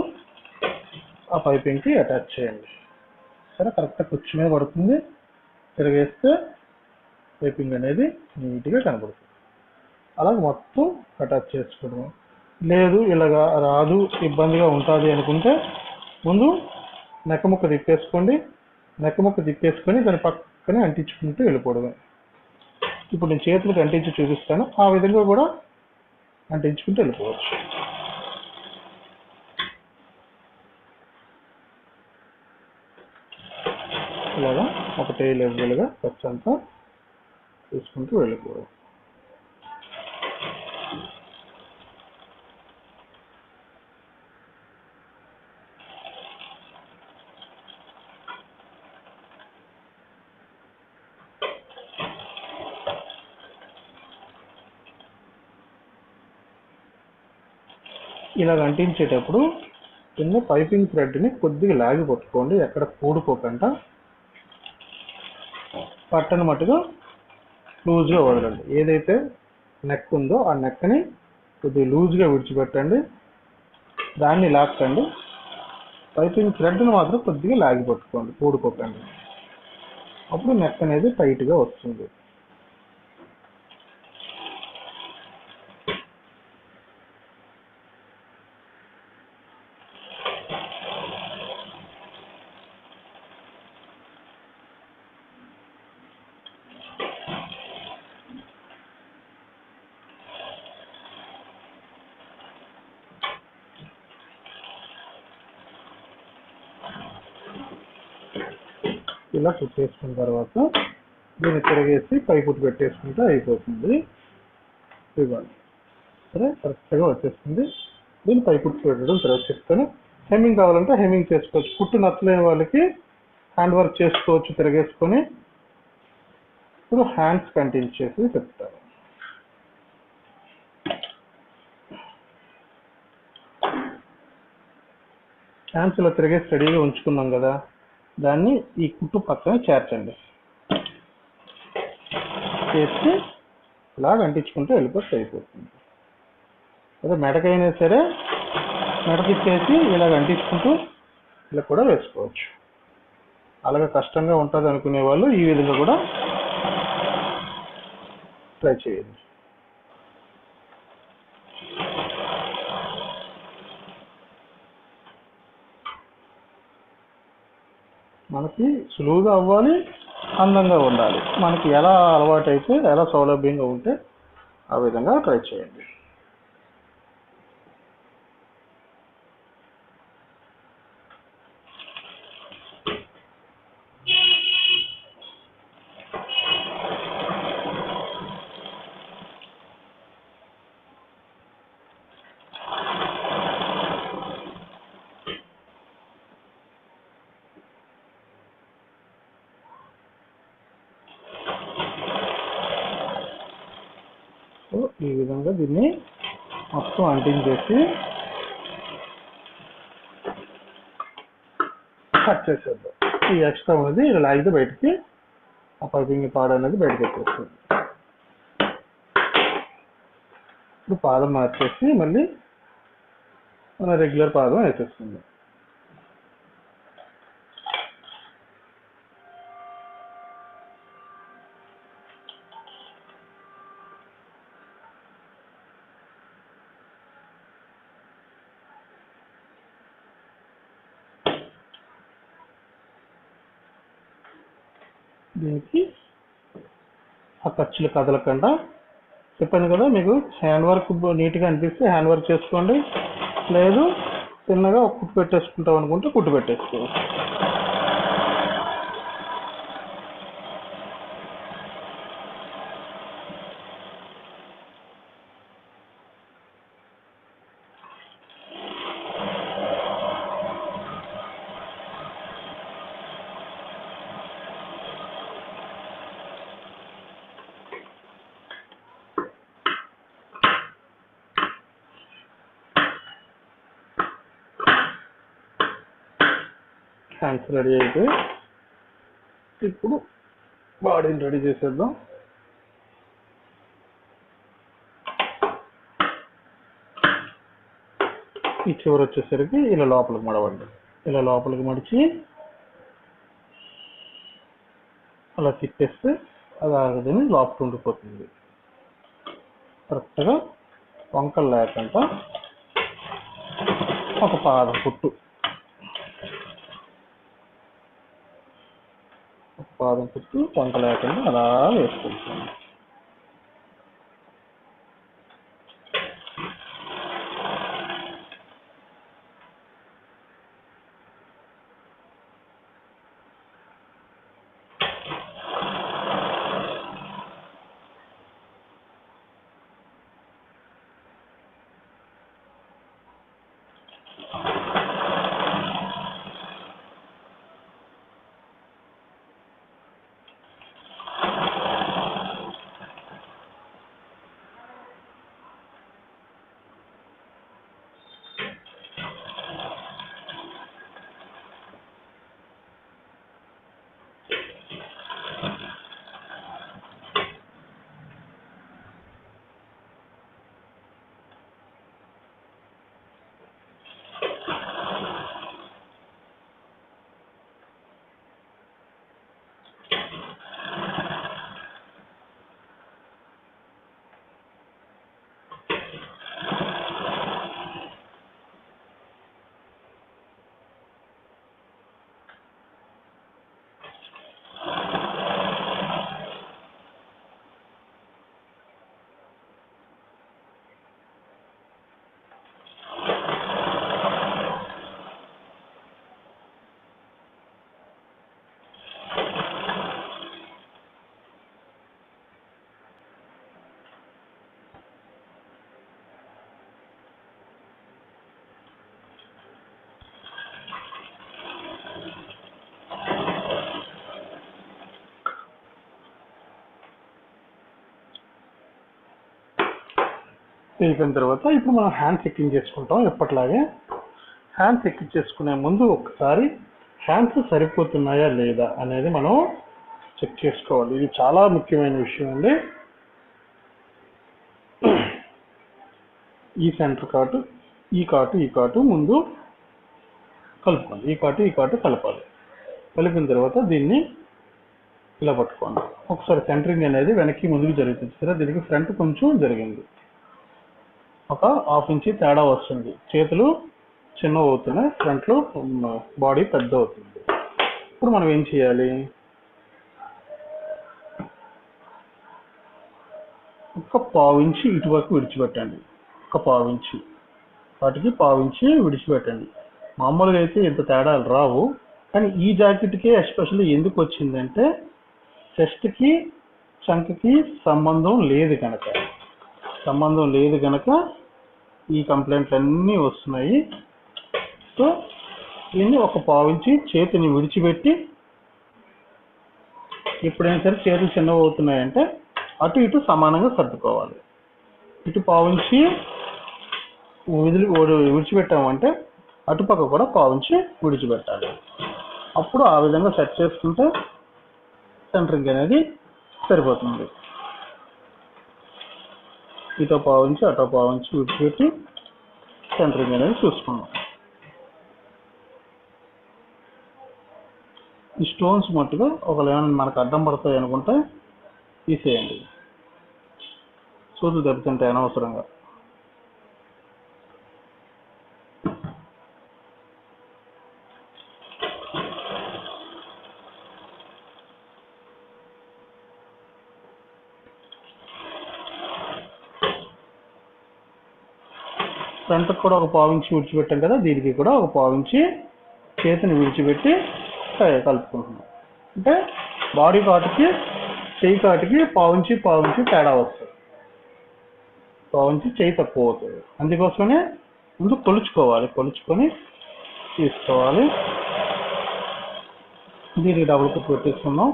ఆ పైపింగ్కి అటాచ్ చేయండి. సరే, కరెక్ట్గా ఖర్చు మీద పడుతుంది. తిరగేస్తే పైపింగ్ అనేది నీట్గా కనబడుతుంది. అలాగే మొత్తం అటాచ్ చేసుకోవడం. లేదు ఇలాగా రాదు, ఇబ్బందిగా ఉంటుంది అనుకుంటే ముందు నెక్క ముక్క తిప్పేసుకోండి. నెక్క ముక్క తిప్పేసుకొని దాని పక్కనే అంటించుకుంటూ వెళ్ళిపోవడమే. ఇప్పుడు నేను చేతులకు అంటించి చూపిస్తాను. ఆ విధంగా కూడా అంటించుకుంటూ వెళ్ళిపోవచ్చు. ఇలాగా ఒకటే లెవెల్గా ఖర్చు అంతా తీసుకుంటూ వెళ్ళిపోవడం. ఇలా అంటించేటప్పుడు కింద పైపింగ్ థ్రెడ్ని కొద్దిగా లాగి పట్టుకోండి, ఎక్కడ కూడిపోకుండా. పట్టని మట్టుకు లూజ్గా వదలండి. ఏదైతే నెక్ ఉందో ఆ నెక్ని కొద్దిగా లూజ్గా విడిచిపెట్టండి, దాన్ని లాక్కండి. పైపింగ్ థ్రెడ్ని మాత్రం కొద్దిగా లాగి పట్టుకోండి, ఊడిపోకండి. అప్పుడు నెక్ అనేది టైట్గా వస్తుంది. ఇలా కుట్టేసుకున్న తర్వాత దీన్ని తిరగేసి పై కుట్టు పెట్టేసుకుంటే అయిపోతుంది. ఇవ్వాలి సరే, కరెక్ట్గా వచ్చేస్తుంది. దీన్ని పై కుట్టు పెట్టడం తర్వాత చెప్తాను. హెమ్మింగ్ కావాలంటే హెమ్మింగ్ చేసుకోవచ్చు. కుట్టు నచ్చలేని వాళ్ళకి హ్యాండ్ వర్క్ చేసుకోవచ్చు తిరగేసుకొని. ఇప్పుడు హ్యాండ్స్ కంటిన్యూ చేసి చెప్తాను. హ్యాండ్స్ ఇలా తిరిగేసి రెడీగా ఉంచుకున్నాం కదా, దాన్ని ఈ కుట్టు పక్కన చేర్చండి. చేసి ఇలాగ అంటించుకుంటూ వెళ్ళిపోతే అయిపోతుంది. అదే మెడకైనా సరే మెడకిచ్చేసి ఇలాగ అంటించుకుంటూ ఇలా కూడా వేసుకోవచ్చు. అలాగే కష్టంగా ఉంటుంది అనుకునే వాళ్ళు ఈ విధంగా కూడా ట్రై చేయండి. మనకి సులువుగా అవ్వాలి, అందంగా ఉండాలి. మనకి ఎలా అలవాటు అయితే, ఎలా సౌలభ్యంగా ఉంటే ఆ విధంగా ట్రై చేయండి. ఈ విధంగా దీన్ని మొత్తం అంటించేసి కట్ చేసేద్దాం. ఈ ఎక్స్ట్రా అనేది ఇలా లాగితే బయటికి ఆ పైపింగ్ పాడు అనేది బయటకు వచ్చేస్తుంది. ఇప్పుడు పాదం మార్చేసి మళ్ళీ మన రెగ్యులర్ పాదం వేసేస్తుంది. దీనికి ఆ ఖర్చులు కదలకుండా చెప్పాను కదా, మీకు హ్యాండ్ వర్క్ నీట్గా అనిపిస్తే హ్యాండ్ వర్క్ చేసుకోండి, లేదు చిన్నగా కుట్టు పెట్టేసుకుంటాం అనుకుంటే కుట్టు పెట్టేసుకోవచ్చు. హ్యాండ్స్ రెడీ అయితే ఇప్పుడు బాడీని రెడీ చేసేద్దాం. ఈ చివరి వచ్చేసరికి ఇలా లోపలికి మడవండి. ఇలా లోపలికి మడిచి అలా తిప్పేస్తే అది ఆగదని లోపల ఉండిపోతుంది. కరెక్ట్గా వంకలు లేకుండా ఒక పాదం కుట్టు, పాదం కుట్టు వంక లేకుండా అలా వేసుకుంటాను. అయిపోయిన తర్వాత ఇప్పుడు మనం హ్యాండ్స్ ఎక్కించేసుకుంటాం. ఎప్పటిలాగే హ్యాండ్స్ ఎక్కించేసుకునే ముందు ఒకసారి హ్యాండ్స్ సరిపోతున్నాయా లేదా అనేది మనం చెక్ చేసుకోవాలి. ఇది చాలా ముఖ్యమైన విషయం అండి. ఈ సెంటర్ కాటు ఈ కాటు ముందు కలుపుకోండి. ఈ కాటు కలపాలి. కలిపిన తర్వాత దీన్ని ఇలా పట్టుకోండి. ఒకసారి సెంటరింగ్ అనేది వెనక్కి ముందుకు జరుగుతుంది కదా, దీనికి ఫ్రంట్ కొంచెం జరిగింది, ఒక 1/2 ఇంచ్ తేడా వస్తుంది. చేతులు చిన్నవి అవుతున్నాయి, ఫ్రంట్లో బాడీ పెద్ద అవుతుంది. ఇప్పుడు మనం ఏం చేయాలి, ఒక 1/2 ఇంచ్ ఇటువైపు విడిచిపెట్టండి. ఒక 1/2 ఇంచ్ వాటికి 1/2 ఇంచ్ విడిచిపెట్టండి. మామూలుగా అయితే ఇంత తేడాలు రావు, కానీ ఈ జాకెట్కే ఎస్పెషల్లీ ఎందుకు వచ్చిందంటే చెస్ట్కి చంక్కి సంబంధం లేదు కనుక ఈ కంప్లైంట్లు అన్నీ వస్తున్నాయి. సో దీన్ని ఒక 1/2 ఇంచ్ చేతిని విడిచిపెట్టి, ఎప్పుడైనా సరే చేతులు చిన్నవి అవుతున్నాయంటే అటు ఇటు సమానంగా సర్దుకోవాలి. ఇటు 1/2 ఇంచ్ విడిచిపెట్టామంటే అటుపక్క కూడా 1/2 ఇంచ్ విడిచిపెట్టాలి. అప్పుడు ఆ విధంగా సెట్ చేసుకుంటే సెంటరింగ్ అనేది సరిపోతుంది. ఇటో 1/2 ఇంచ్ అటో 1/2 ఇంచ్ విడిచిపెట్టి సెంటరింగ్ అనేది చూసుకున్నాం. ఈ స్టోన్స్ మట్టుగా ఒకవేళ మనకు అడ్డం పడతాయి అనుకుంటే తీసేయండి, సూదులు దెబ్బతింటాయి అనవసరంగా. ఫ్రంట్కి కూడా ఒక 1/2 ఇంచ్ విడిచిపెట్టాం కదా, దీనికి కూడా ఒక 1/2 ఇంచ్ చేతిని విడిచిపెట్టి కలుపుకుంటున్నాం. అంటే బాడీ కాటుకి చెయ్యి కాటుకి 1/2 ఇంచ్ తేడా వస్తుంది, 1/2 ఇంచ్ చెయ్యి తక్కువ అవుతుంది. అందుకోసమే ముందు కొలుచుకొని తీసుకోవాలి. దీనికి డబుల్ కుట్టు పెట్టేసుకున్నాం.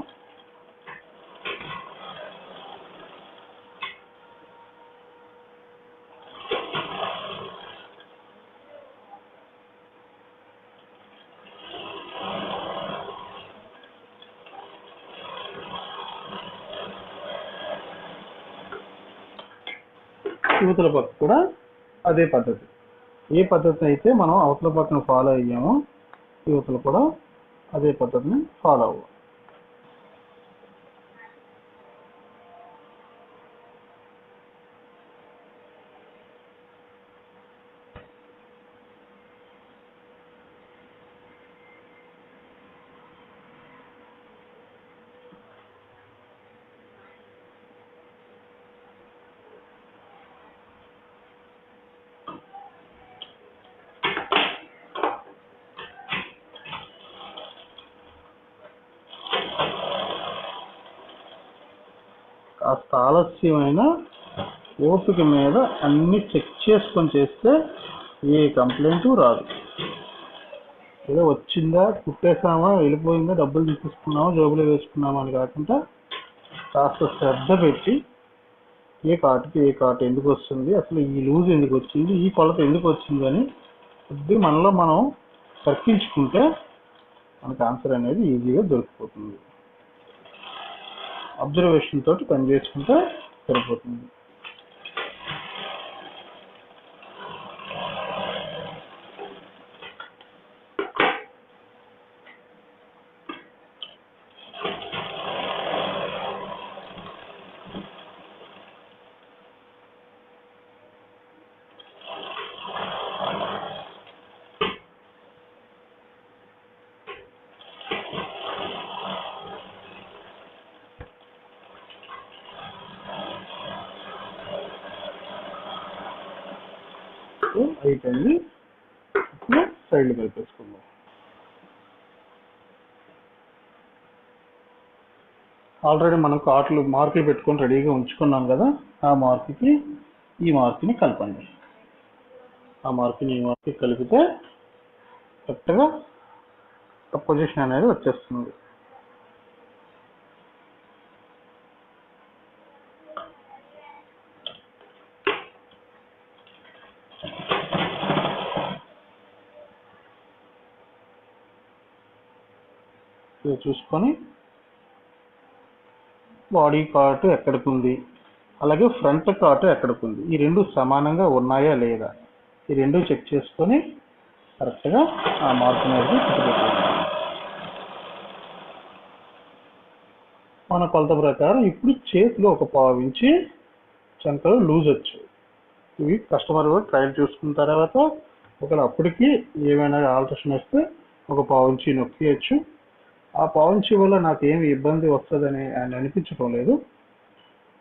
యువతల పక్క కూడా అదే పద్ధతి. ఏ పద్ధతి అయితే మనం అవతల పక్కన ఫాలో అయ్యామో యువతలు కూడా అదే పద్ధతిని ఫాలో అవ్వాలి. కాస్త ఆలస్యమైన ఓపిక మీద అన్ని చెక్ చేసుకొని చేస్తే ఏ కంప్లైంట్ రాదు. ఏదో వచ్చిందా, కుట్టేసామా, వెళ్ళిపోయిందా, డబ్బులు తీసుకున్నామా, జోబులో వేసుకున్నామా అని కాకుండా కాస్త శ్రద్ధ పెట్టి ఏ కాటు ఎందుకు వస్తుంది, అసలు ఈ లూజ్ ఎందుకు వచ్చింది, ఈ కొలత ఎందుకు వచ్చింది అని కొద్దిగా మనలో మనం తర్కించుకుంటే మనకు ఆన్సర్ అనేది ఈజీగా దొరికిపోతుంది. అబ్జర్వేషన్ తోటి పని చేసుకుంటే సరిపోతుంది. అయిపోయింది. ఇప్పుడు సైడ్లు కలిపేసుకుందాం. ఆల్రెడీ మనం కాట్లు మార్కులు పెట్టుకొని రెడీగా ఉంచుకున్నాం కదా, ఆ మార్కుకి ఈ మార్కుని కలపండి. ఆ మార్కుని ఈ మార్కుని కలిపితే కరెక్ట్గా పొజిషన్ అనేది వచ్చేస్తుంది. కరెక్ట్గా చూసుకొని బాడీ పార్ట్ ఎక్కడికి ఉంది, అలాగే ఫ్రంట్ పార్ట్ ఎక్కడికి ఉంది, ఈ రెండు సమానంగా ఉన్నాయా లేదా, ఈ రెండు చెక్ చేసుకొని కరెక్ట్గా ఆ మార్క్ అనేది కుట్టుపెట్టాలి. మన కొలత ప్రకారం ఇప్పుడు చేతిలో ఒక పావు ఇంచి చంకలు లూజ్ వచ్చు. ఇవి కస్టమర్ కూడా ట్రయల్ చూసుకున్న తర్వాత ఒకవేళ అప్పటికి ఏమైనా ఆల్టరేషన్ వస్తే ఒక పావు ఇంచి నొక్కియచ్చు. ఆ పావు ఇంచి వల్ల నాకు ఏమి ఇబ్బంది వస్తుందని ఆయన అనిపించడం లేదు.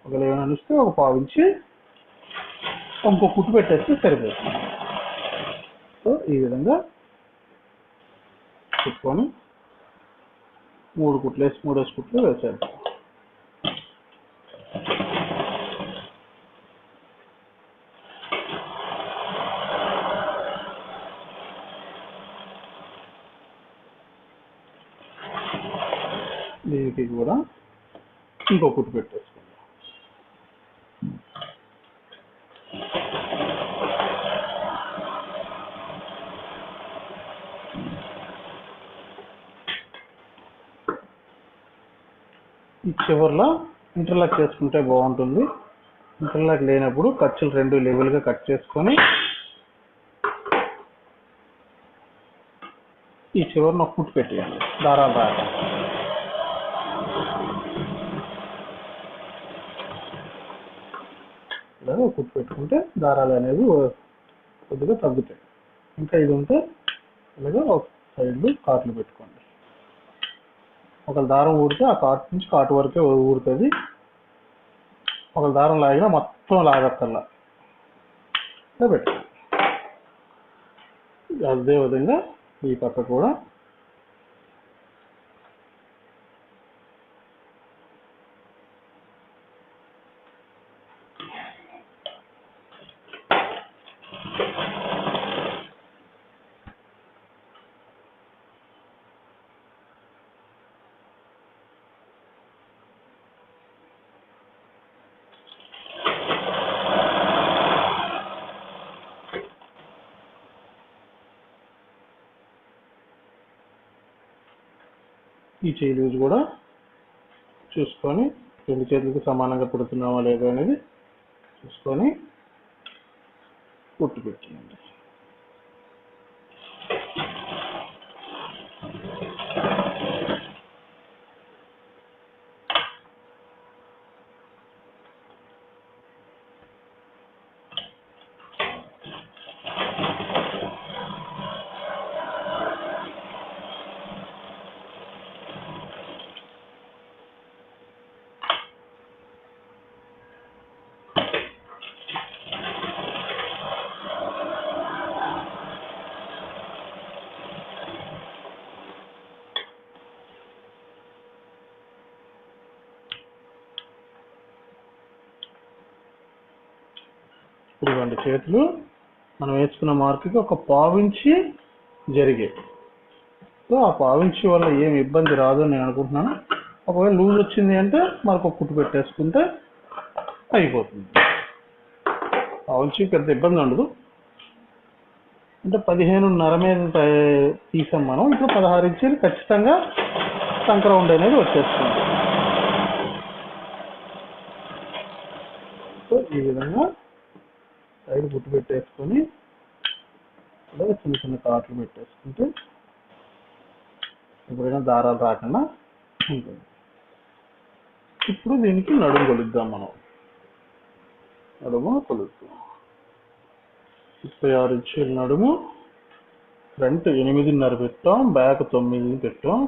ఒకవేళ ఏమైనా అనిపిస్తే ఒక పావు ఇంచి ఇంకో కుట్టు పెట్టేస్తే సరిపోతుంది. సో ఈ విధంగా కుట్టుకొని 3 కుట్లు వేసారు. దీనికి కూడా ఇంకో కుట్టు పెట్టేసుకుందాం. ఈ చివర్లో ఇంటర్లాక్ చేసుకుంటే బాగుంటుంది. ఇంటర్లాక్ లేనప్పుడు ఖర్చులు రెండు లెవెల్గా కట్ చేసుకొని ఈ చివరిని ఒక కుట్టు పెట్టేయండి, దారాలు రాక. ఇలా కుట్టు పెట్టుకుంటే దారాలు అనేవి కొద్దిగా తగ్గుతాయి. ఇంకా ఇది ఉంటే ఇలాగా ఒక సైడ్లు కాట్లు పెట్టుకోండి. ఒక దారం ఊడితే ఆ కాటు నుంచి కాటు వరకే ఊడుతుంది. ఒక దారం లాగినా మొత్తం లాగక్కల్లా పెట్టుకోండి. అదే విధంగా ఈ పక్క కూడా ఈ చేయి లూజ్ కూడా చూసుకొని రెండు చేతులకి సమానంగా పుడుతున్నామా లేదా అనేది చూసుకొని కుట్టు పెట్టండి. ఇదిగోండి చేతులు మనం వేసుకున్న మార్కుకి ఒక పావించి జరిగే. సో ఆ పావించి వల్ల ఏం ఇబ్బంది రాదు అని నేను అనుకుంటున్నాను. ఒకవేళ లూజ్ వచ్చింది అంటే మనకు కుట్టు పెట్టేసుకుంటే అయిపోతుంది. పావించి పెద్ద ఇబ్బంది ఉండదు. అంటే 15.5 మీద తీసాం మనం. ఇప్పుడు 16 ఇంచీలు ఖచ్చితంగా సంక రౌండ్ అనేది వచ్చేస్తుంది. సో ఈ విధంగా సైడ్ కుట్టు పెట్టేసుకొని అలాగే చిన్న చిన్న కాట్లు పెట్టేసుకుంటే ఎప్పుడైనా దారాలు రాకుండా ఉంటుంది. ఇప్పుడు దీనికి నడుము కొలుద్దాం. మనం నడుము కొలుద్దాం. 36 ఇంచీల నడుము, ఫ్రంట్ 8.5 పెట్టాం, బ్యాక్ 9 పెట్టాం.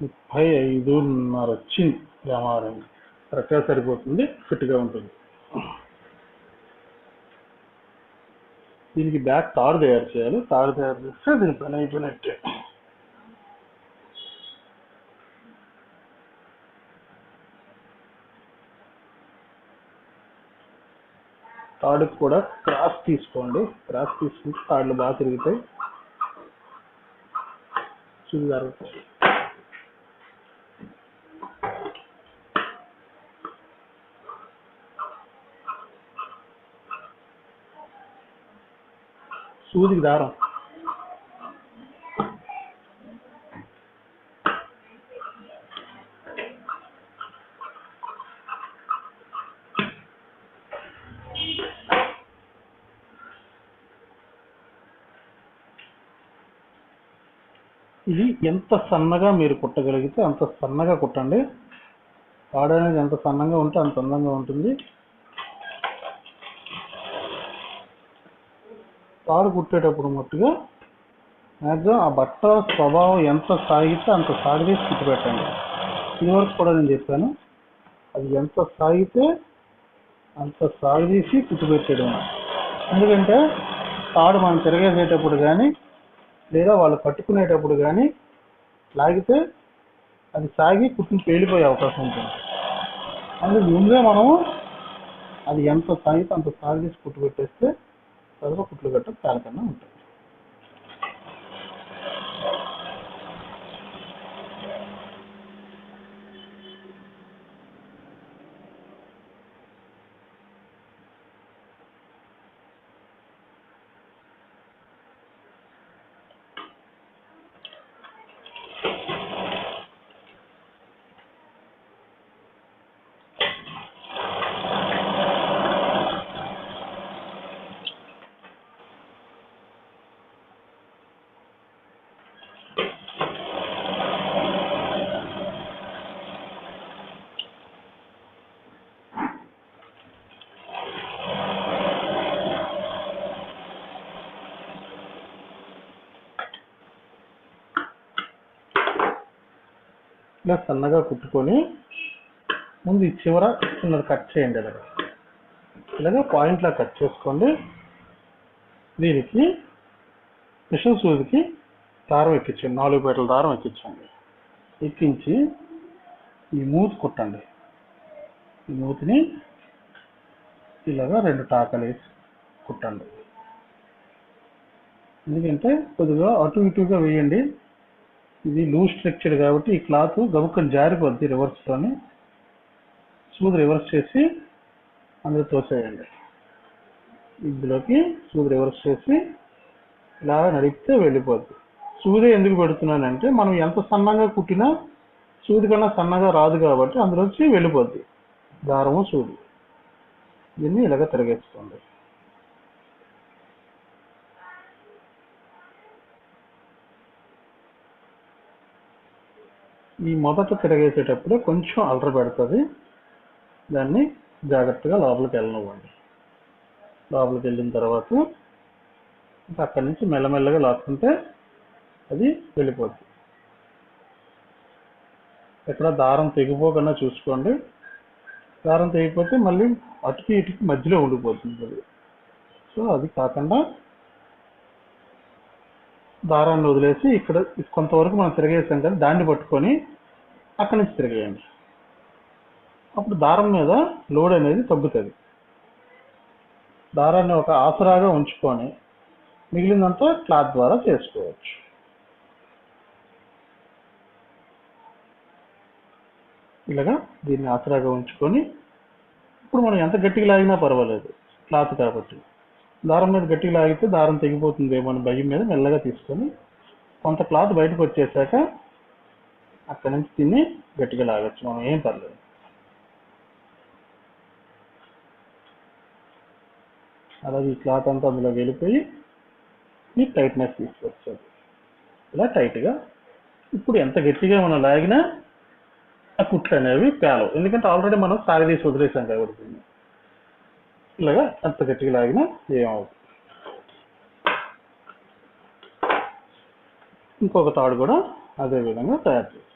ముప్పై 35.5 వచ్చింది. వ్యవహారం కరెక్ట్గా సరిపోతుంది, ఫిట్గా ఉంటుంది. దీనికి బ్యాక్ తాడు తయారు చేయాలి. తాడు తయారు చేస్తే దీని పని అయిపోయినట్టే. తాడుకు కూడా క్రాస్ తీసుకోండి. క్రాస్ తీసుకుంటే తాడులు బాగా తిరుగుతాయి. చూడాలి. సూదికి దారం. ఇది ఎంత సన్నగా మీరు కుట్టగలిగితే అంత సన్నగా కుట్టండి. తాడు అనేది ఎంత సన్నగా ఉంటే అంత అందంగా ఉంటుంది. తాడు కుట్టేటప్పుడు మట్టుగా మ్యాక్సిమం ఆ బట్ట స్వభావం ఎంత సాగితే అంత సాగదీసి కుట్టి పెట్టండి. ఇదివరకు కూడా నేను చెప్పాను, అది ఎంత సాగితే అంత సాగదీసి కుట్టి పెట్టేయడం. ఎందుకంటే తాడు మనం తిరగేసేటప్పుడు కానీ లేదా వాళ్ళు కట్టుకునేటప్పుడు కానీ లాగితే అది సాగి కుట్టుని పేలిపోయే అవకాశం ఉంటుంది. అందుకు ముందే మనము అది ఎంత సాగితే అంత సాగదీసి కుట్టు పెట్టేస్తే తర్వాత కుట్లు గట్ట పేలకన్నా ఉంటుంది. ఇలా సన్నగా కుట్టుకొని ముందు ఈ చివర చిన్నది కట్ చేయండి. ఇలాగా పాయింట్లా కట్ చేసుకోండి. దీనికి మిషన్ సూదికి దారం ఎక్కించండి. 4 పేటల దారం ఎక్కించండి. ఎక్కించి ఈ మూతి కుట్టండి. ఈ మూతిని ఇలాగా 2 టాకాలు వేసి కుట్టండి. ఎందుకంటే కొద్దిగా అటు ఇటుగా వేయండి. ఇది లూజ్ స్ట్రక్చర్ కాబట్టి ఈ క్లాత్ గబుక్కని జారిపోద్ది. రివర్స్తోని సూది రివర్స్ చేసి అందులో తోసేయండి. ఇందులోకి సూది రివర్స్ చేసి ఇలా నడిపితే వెళ్ళిపోద్ది. సూది ఎందుకు పెడుతున్నానంటే మనం ఎంత సన్నగా కుట్టినా సూది కన్నా సన్నగా రాదు కాబట్టి అందులోంచి వెళ్ళిపోద్ది దారము సూది. దీన్ని ఇలాగ తిరగేసుకోండి. ఈ మొదట తిరగేసేటప్పుడు కొంచెం అలర పెడుతుంది. దాన్ని జాగ్రత్తగా లోపలికి వెళ్ళనివ్వండి. లోపలికి వెళ్ళిన తర్వాత అక్కడి నుంచి మెల్లమెల్లగా లాక్కుంటే అది వెళ్ళిపోద్ది. ఎక్కడ దారం తెగిపోకుండా చూసుకోండి. దారం తెగిపోతే మళ్ళీ అటుకి ఇటుకి మధ్యలో ఉండిపోతుంది అది. సో అది కాకుండా దారాన్ని వదిలేసి ఇక్కడ కొంతవరకు మనం తిరగేసాం కదా, దాన్ని పట్టుకొని అక్కడి నుంచి తిరిగేయండి. అప్పుడు దారం మీద లోడ్ అనేది తగ్గుతుంది. దారాన్ని ఒక ఆసరాగా ఉంచుకొని మిగిలినంతా క్లాత్ ద్వారా చేసుకోవచ్చు. ఇలాగా దీన్ని ఆసరాగా ఉంచుకొని ఇప్పుడు మనం ఎంత గట్టిగా లాగినా పర్వాలేదు, క్లాత్ కాబట్టి. దారం మీద గట్టిగా లాగితే దారం తెగిపోతుందేమో అని భయం మీద మెల్లగా తీసుకొని కొంత క్లాత్ బయటకు వచ్చేసాక అక్కడి నుంచి దీన్ని గట్టిగా లాగచ్చు. మనం ఏం పర్లేదు. అలాగే ఈ క్లాత్ అంతా అందులో వెళ్ళిపోయి ఈ టైట్నెస్ తీసుకొచ్చేది. ఇలా టైట్గా. ఇప్పుడు ఎంత గట్టిగా మనం లాగినా ఆ కుట్లు అనేవి పేలవు, ఎందుకంటే ఆల్రెడీ మనం సాగదీసి వదిలేసాం కాబట్టి. ఇలాగా ఎంత గట్టిగా లాగినా ఏమవుతుంది. ఇంకొక తాడు కూడా అదే విధంగా తయారు చేస్తాం.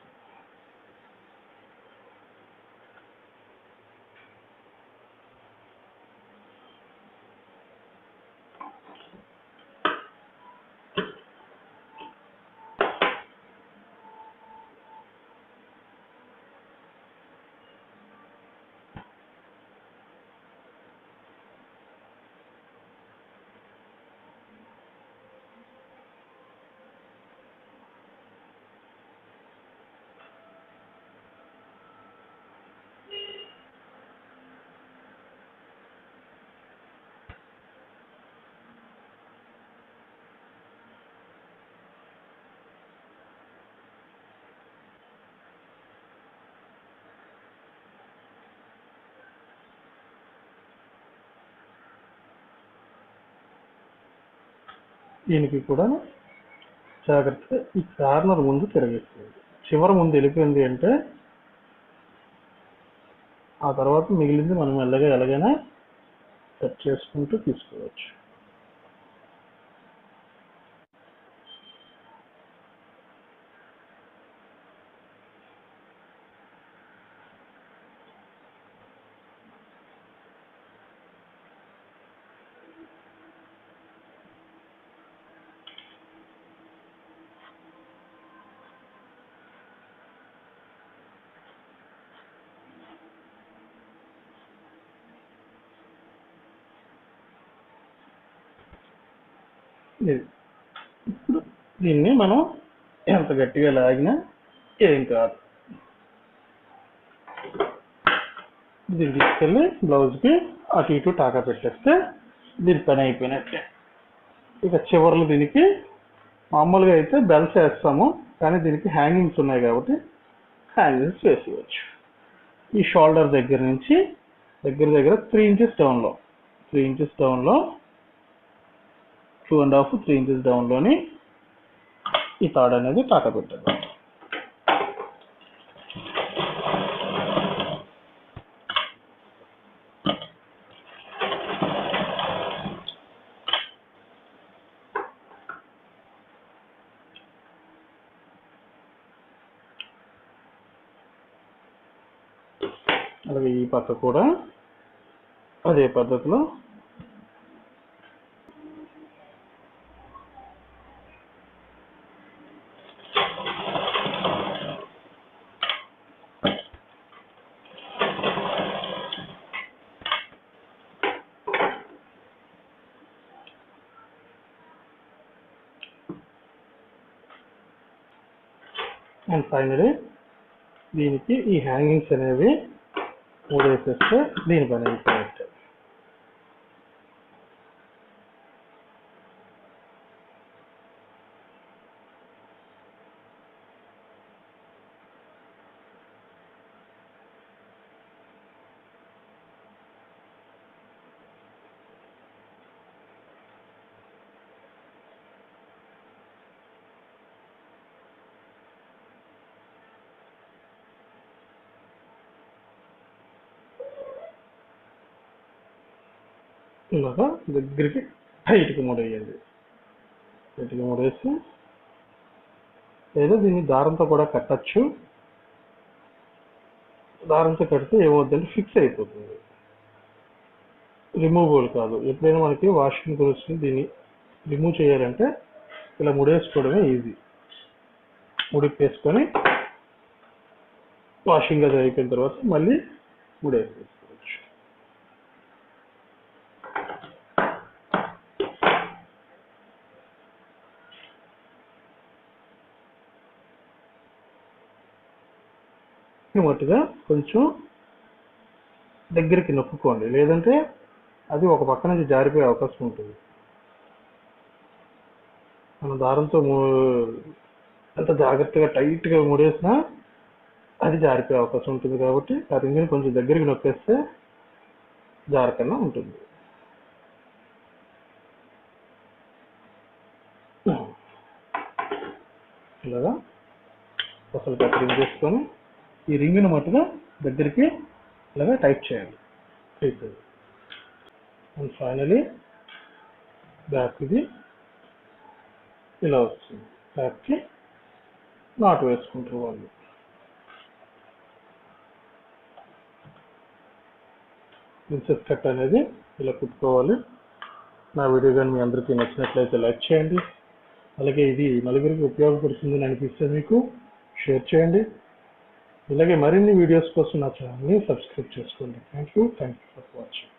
దీనికి కూడా జాగ్రత్తగా ఈ కార్నర్ ముందు తిరగేస్తుంది. చివరి ముందు వెళ్ళిపోయింది అంటే ఆ తర్వాత మిగిలింది మనం మెల్లగా ఎలాగైనా సెట్ చేసుకుంటూ తీసుకోవచ్చు. ఇప్పుడు దీన్ని మనం ఎంత గట్టిగా లాగినా ఏం కాదు. దీన్ని తీసుకెళ్ళి బ్లౌజ్కి అటు ఇటు టాకా పెట్టేస్తే దీని పని అయిపోయినట్టే. ఇక చివర్లు దీనికి మామూలుగా అయితే బెల్ట్స్ వేస్తాము, కానీ దీనికి హ్యాంగింగ్స్ ఉన్నాయి కాబట్టి హ్యాంగింగ్స్ వేసేయచ్చు. ఈ షోల్డర్ దగ్గర నుంచి దగ్గర 3 ఇంచెస్ డౌన్లో 2.5 3 ఇంచెస్ డౌన్లోని ఈ తాడు అనేది టాకా పెట్టాలి. అలాగే ఈ పక్క కూడా అదే పద్ధతిలో అండ్ ఫైనలీ దీనికి ఈ హ్యాంగింగ్స్ అనేవి మూడేసేస్తే దీని పని అయిపోయినట్టే. ఇలాగా దగ్గరికి టైట్గా మూడేయండి. టైట్గా మూడేసి లేదా దీన్ని దారంతో కూడా కట్టచ్చు. దారంతో కడితే ఏమవుతుందంటే ఫిక్స్ అయిపోతుంది, రిమూవబుల్ కాదు. ఎప్పుడైనా మనకి వాషింగ్ గురించి దీన్ని రిమూవ్ చేయాలంటే ఇలా ముడేసుకోవడమే ఈజీ. ముడిపేసుకొని వాషింగ్ అది అయిపోయిన తర్వాత మళ్ళీ ముడేసుకోవచ్చు. మట్టుగా కొంచెం దగ్గరికి నొక్కుకోండి, లేదంటే అది ఒక పక్క నుంచి జారిపోయే అవకాశం ఉంటుంది. మనం దారంతో ఎంత జాగ్రత్తగా టైట్గా ముడేసినా అది జారిపోయే అవకాశం ఉంటుంది. కాబట్టి ఆ రింగ్ని కొంచెం దగ్గరికి నొక్కేస్తే జారకన్నా ఉంటుంది. ఇలాగా అసలు కటింగ్ చేసుకొని ఈ రింగ్ని మట్టుగా దగ్గరికి ఇలాగా టైట్ చేయాలి. అండ్ ఫైనలీ బ్యాక్ ఇది ఇలా వస్తుంది. బ్యాక్కి నాట్ వేసుకుంటారు వాళ్ళు. ప్రిన్సెస్ కట్ అనేది ఇలా కుట్టుకోవాలి. నా వీడియో కానీ మీ అందరికీ నచ్చినట్లయితే లైక్ చేయండి. అలాగే ఇది నలుగురికి ఉపయోగపడుతుందని అనిపిస్తే మీకు షేర్ చేయండి. ఇలాగే మరిన్ని వీడియోస్ కోసం నా ఛానల్ని సబ్స్క్రైబ్ చేసుకోండి. Thank you for watching.